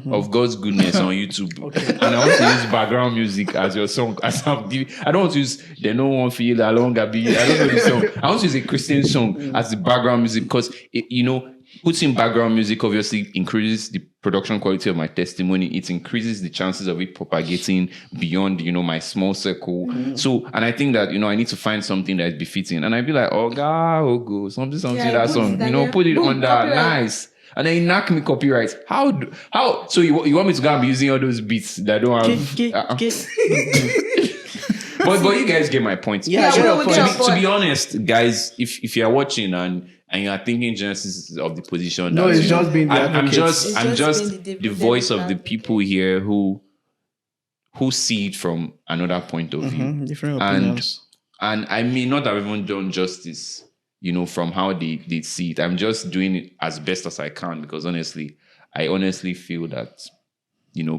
S1: of God's goodness on YouTube, and I want to use background music as your song. I don't want to use "They No One Feel Along." I don't know the song. I want to use a Christian song as the background music because putting background music obviously increases the production quality of my testimony. It increases the chances of it propagating beyond, my small circle. So, and I think that, I need to find something that is befitting. And I'd be like, oh, God, go, something, that song. Put it on that. Nice. And then you knock me copyright. How? So you want me to go and be using all those beats that don't have... But you guys get my point.
S2: Yeah, I get your point.
S1: To be honest, guys, if you're watching and you are thinking Genesis of the position,
S2: No, it's just being the
S1: I'm
S2: advocate.
S1: just
S3: being
S1: the voice of the people here who see it from another point of view.
S2: Different opinions.
S1: And I may not have even done justice, from how they see it. I'm just doing it as best as I can because I honestly feel that,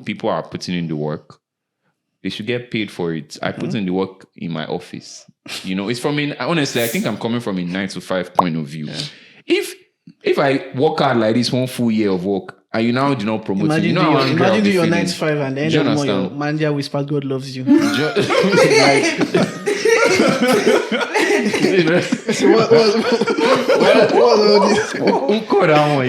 S1: people are putting in the work. They should get paid for it. I put in the work in my office. It's honestly, I think I'm coming from a 9 to 5 point of view. Yeah. If I work hard like this 1 full year of work and you now do not promote me,
S2: imagine do your 9 to 5 and then your manager whispers God loves you.
S5: So what all this?
S1: Who called that one?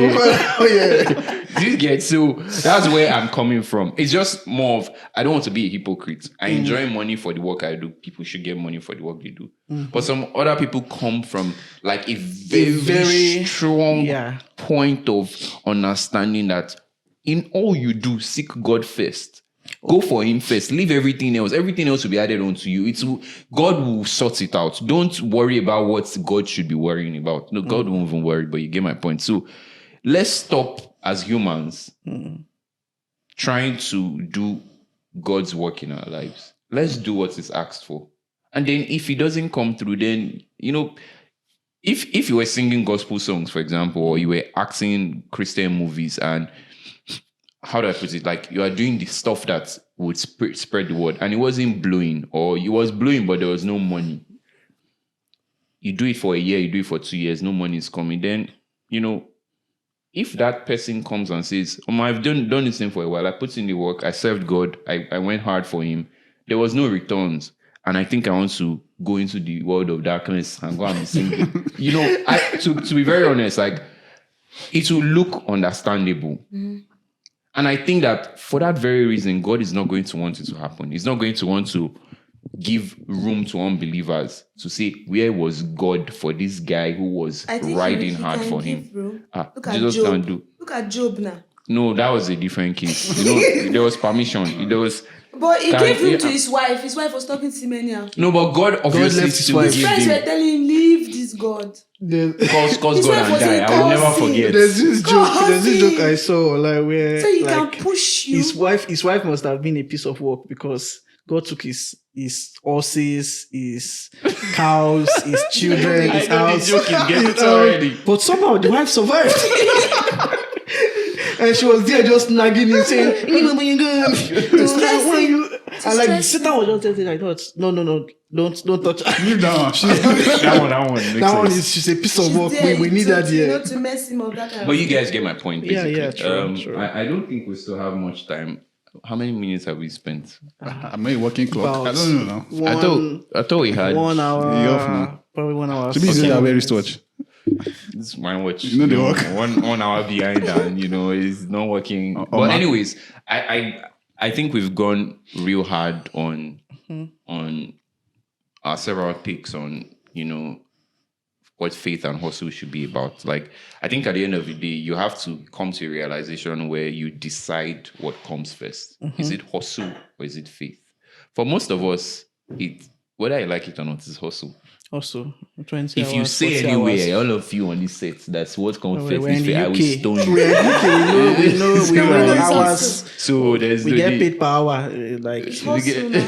S5: Oh yeah.
S1: You get, so that's where I'm coming from. It's just more of, I don't want to be a hypocrite. I enjoy money for the work I do. People should get money for the work they do. But some other people come from like a very strong point of understanding that in all you do, seek God first. Go for him first. Leave everything else. Everything else will be added onto you. God will sort it out. Don't worry about what God should be worrying about. No, God won't even worry, but you get my point. So let's stop as humans trying to do God's work in our lives. Let's do what is asked for. And then if it doesn't come through, then, if you were singing gospel songs, for example, or you were acting Christian movies and how do I put it? Like you are doing the stuff that would spread the word and it wasn't blowing, or it was blowing, but there was no money. You do it for a year, you do it for 2 years, no money is coming. Then, if that person comes and says, I've done this thing for a while, I put in the work, I served God, I went hard for him, there was no returns. And I think I want to go into the world of darkness and go and be singing. To be very honest, like it will look understandable. And I think that for that very reason, God is not going to want it to happen. He's not going to want to give room to unbelievers to say, where was God for this guy who was riding hard for him?
S3: Look
S1: Jesus
S3: at Job.
S1: can do.
S3: Look at Job now.
S1: No, that was a different case. There was permission. There was.
S3: But he gave room to his wife. His wife was talking to him anyhow.
S1: No, but God obviously
S2: left his
S1: still
S2: wife.
S3: His
S1: gave
S3: friends were
S1: him.
S3: telling him, leave this God.
S1: Cause God
S3: His wife
S1: and
S3: was
S1: die. I will never
S3: encouraging.
S1: forget.
S2: There's this
S3: Coffee.
S2: joke I saw like where
S3: So he
S2: like,
S3: can push you.
S2: his wife must have been a piece of work because God took his horses, his cows, his children, his house.
S1: The joke is getting already.
S2: But somehow the wife survived. And she was there just nagging him, saying, and like Satan was just saying, I thought, no, don't touch her.
S5: Leave that one.
S1: That one makes
S2: That one
S1: sense.
S2: is, she's a piece of
S3: She's
S2: work.
S3: there
S2: We need
S3: to,
S2: that here.
S3: to mess him up. That kind
S1: But
S3: of
S1: you guys get my point, basically.
S2: Yeah, true.
S1: I don't think we still have much time. How many minutes have we spent?
S5: I'm a working clock.
S2: About
S5: I don't know now.
S1: I thought we had
S2: 1 hour.
S5: You off now?
S2: Probably 1 hour.
S5: To be easy, I wear wristwatch.
S1: this is my watch.
S5: You know they work.
S1: 1 hour behind, and it's not working. But
S5: man.
S1: anyways, I think we've gone real hard on our several takes on what faith and hustle should be about. Like, I think at the end of the day, you have to come to a realization where you decide what comes first. Is it hustle or is it faith? For most of us, whether I like it or not, is hustle.
S2: Also, 20
S1: If
S2: hours,
S1: you say
S2: 40
S1: anywhere,
S2: hours.
S1: all of you on this set, that's what comes
S2: We're
S1: first.
S2: in
S1: If
S2: the
S1: I will
S2: UK.
S1: stone you.
S2: We're in the UK. We know
S3: It's not
S2: hours.
S1: So there's
S2: We
S1: no
S2: get
S1: need.
S2: paid per hour. Like,
S3: It's hustle now.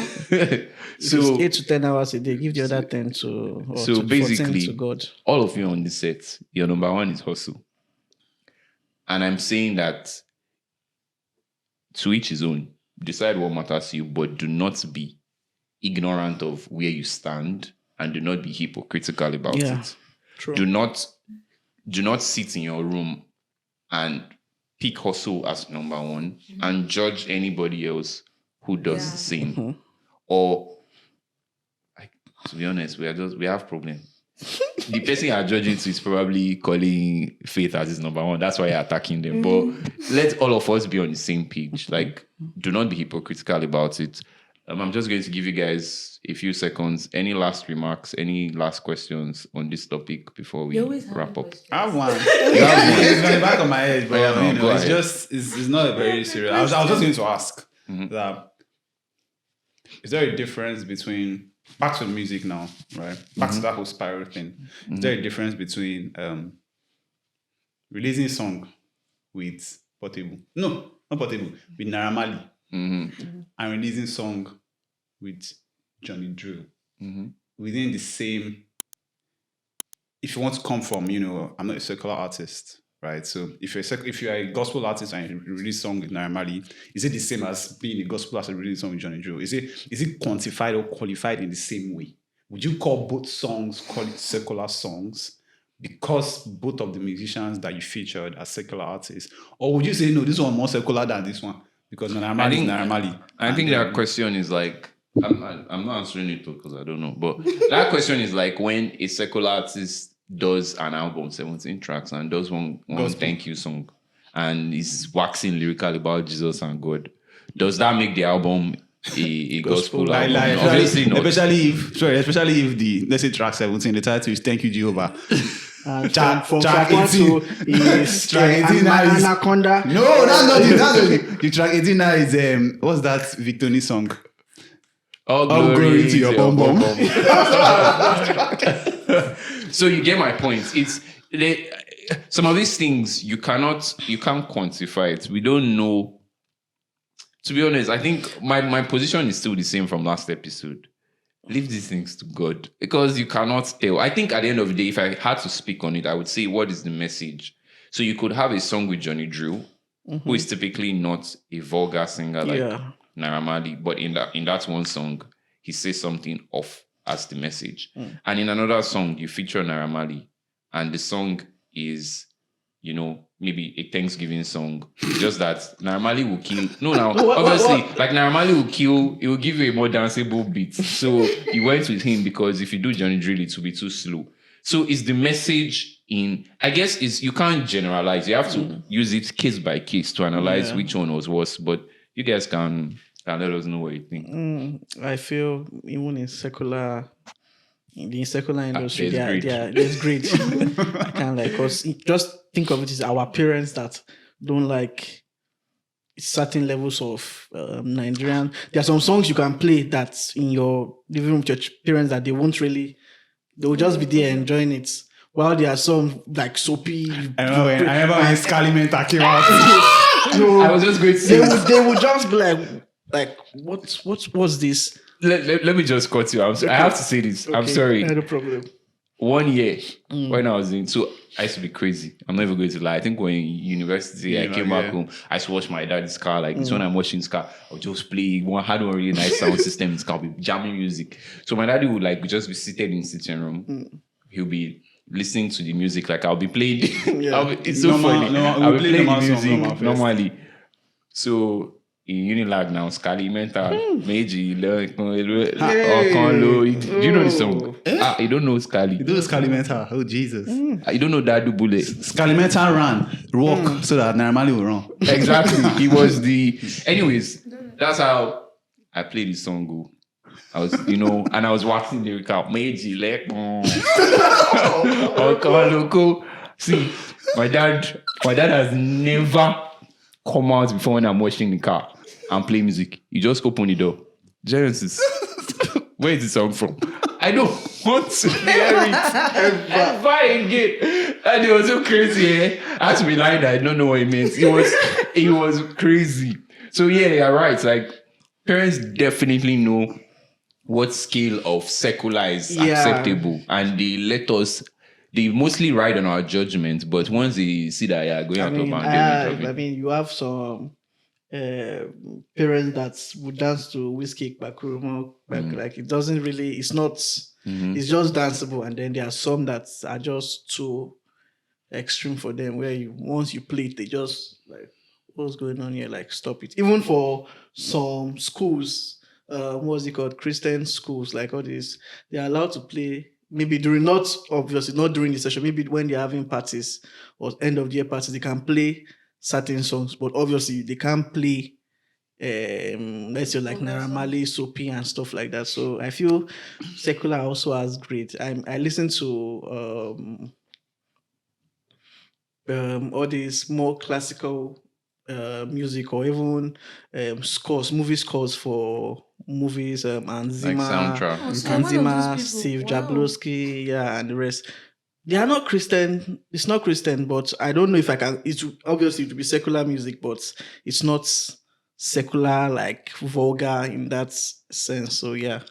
S1: So
S2: 8 to 10 hours a day. Give the other 10 to, or
S1: So
S2: to 14
S1: basically,
S2: to God.
S1: all of you on this set, your number one is hustle. And I'm saying that to each his own. Decide what matters to you, but do not be ignorant of where you stand and do not be hypocritical about it.
S2: True.
S1: Do not sit in your room and pick hustle as number one and judge anybody else who does the same. Or, to be honest, we have problem. The person you're judging to is probably calling faith as his number one. That's why you're attacking them. But let all of us be on the same page. Like, do not be hypocritical about it. I'm just going to give you guys a few seconds. Any last remarks? Any last questions on this topic before we wrap up?
S5: I have one.
S1: You have one?
S5: It's on the back of my head, but
S1: Oh, no, go
S5: it's
S1: ahead.
S5: just it's not a very serious. I was just going to ask that is there a difference between back to the music now, right? Back to that whole spiral thing. Is there a difference between releasing a song with Portable? No, not Portable, with Naira Marley, and releasing a song with Johnny Drew within the same. If you want to come from, I'm not a secular artist, right? So if you're a gospel artist and you release a song with Naira Marley, is it the same as being a gospel artist and releasing a song with Johnny Drew? Is it quantified or qualified in the same way? Would you call both songs secular songs because both of the musicians that you featured are secular artists? Or would you say, no, this one more secular than this one? Because Naira Marley is Naira Marley.
S1: I think that question is like, I'm not answering it because I don't know. But that question is like when a secular artist does an album, 17 tracks, and does one thank you song, and is waxing lyrical about Jesus and God. Does that make the album a gospel album? Obviously not.
S5: Especially if the, let's say track 17, the title is Thank You Jehovah.
S2: From
S5: track
S2: track 1 to is
S5: track 18 now is
S2: Anaconda.
S5: No, that's not it. That's not it. The track 18 now is what's that Victoni song?
S1: All
S5: glory to your bum bum.
S1: So you get my point. It's some of these things you can't quantify it. We don't know. To be honest, I think my position is still the same from last episode. Leave these things to God because you cannot tell. I think at the end of the day, if I had to speak on it, I would say, what is the message? So you could have a song with Johnny Drew, who is typically not a vulgar singer like Naira Marley, but in that one song, he says something off as the message. And in another song, you feature Naira Marley, and the song is, maybe a Thanksgiving song. Just that Naira Marley will kill. Obviously, like Naira Marley will kill, it will give you a more danceable beat. So you went with him because if you do Johnny Drill, it will be too slow. So is the message I guess you can't generalize. You have to use it case by case to analyze which one was worse. But you guys can let us know what you think.
S2: I feel even in the secular industry,
S1: there's greed.
S2: there's greed. I can't because just think of it as our parents that don't like certain levels of Nigerian. There are some songs you can play that's in your living room with your parents that they will just be there enjoying it. While there are some like soapy.
S5: I remember when Scalimenta came out.
S1: I was just going to say
S2: they would just be like what's this?
S1: Let me just cut you. I have to say this.
S2: Okay.
S1: I'm sorry.
S2: No problem.
S1: 1 year when I was I used to be crazy. I'm not even going to lie. I think when in university I came back home, I used to watch my dad's car. Like this when I'm watching his car, I would just play had one really nice sound system in his car, be jamming music. So my daddy would just be seated in the sitting room. He'll be listening to the music. Like I'll be playing. It's so funny. I'll be playing the music normally. So in Unilag now, Scalimenta, Meiji, do you know the song? You don't know Scali.
S5: You do Scalimenta. Oh, Jesus.
S1: You don't know Dadu Bule.
S5: Scalimenta ran, walk, so that Naira Marley will run.
S1: Exactly. He was Anyways, that's how I played the song. I was, and I was watching the lyric Meiji, See, my dad has never come out before when I'm washing the car and play music. You just open the door. Genesis. Where is the song from? I don't want to hear it ever again. And it was so crazy. Eh? I had to be lying that I don't know what it means. It was crazy. So yeah, you're right. Like parents definitely know what scale of secular is acceptable, and they mostly ride on our judgment, but once they see that going out of bounds,
S2: I mean, you have some parents that would dance to Whiskey Bakurumo, like it doesn't really, it's not, it's just danceable, and then there are some that are just too extreme for them, where once you play it, they just like, what's going on here? Like, stop it. Even for some schools, what's it called? Christian schools, like all this, they're allowed to play. Maybe not during the session, maybe when they're having parties or end of the year parties, they can play certain songs, but obviously they can't play let's say like Naira Marley, Soapy and stuff like that. So I feel secular also has great. I listen to all these more classical music, or even movie scores for movies, and Zima,
S1: like soundtrack.
S2: and Zima, Steve Jablowski, and the rest. They are not Christian. It's not Christian, but I don't know if I can. It's obviously it would be secular music, but it's not secular, like vulgar in that sense. So yeah.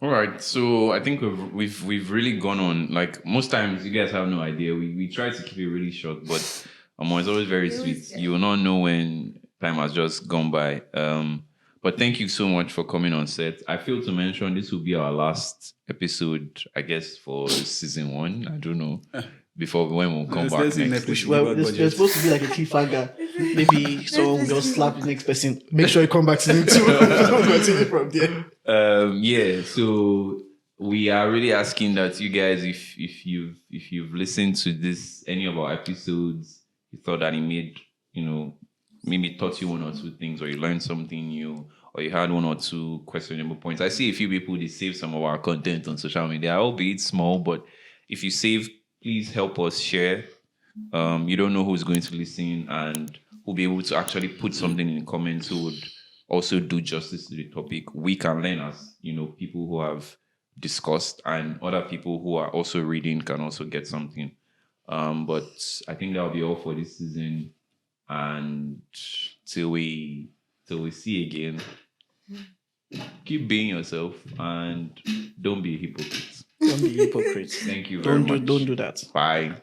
S1: All right, so I think we've really gone on. Like most times, you guys have no idea. We try to keep it really short, but it's always very sweet. You will not know when time has just gone by. But thank you so much for coming on set. I failed to mention this will be our last episode, I guess, for season 1. I don't know. Before when we'll come back next week.
S2: Well, there's supposed to be like a cliffhanger. Maybe someone will just slap the next person. Make sure you come back season 2. Continue from there.
S1: Yeah, so we are really asking that you guys, if you've listened to any of our episodes, you thought that it made, maybe taught you one or two things, or you learned something new, or you had one or two questionable points. I see a few people, they save some of our content on social media, albeit small, but if you save, please help us share. You don't know who's going to listen, and who'll be able to actually put something in the comments who would also do justice to the topic. We can learn as, people who have discussed, and other people who are also reading can also get something. But I think that'll be all for this season. And till we see again, keep being yourself and don't be a hypocrite.
S2: Don't be hypocrites.
S1: Thank you very much.
S2: Don't do that.
S1: Bye.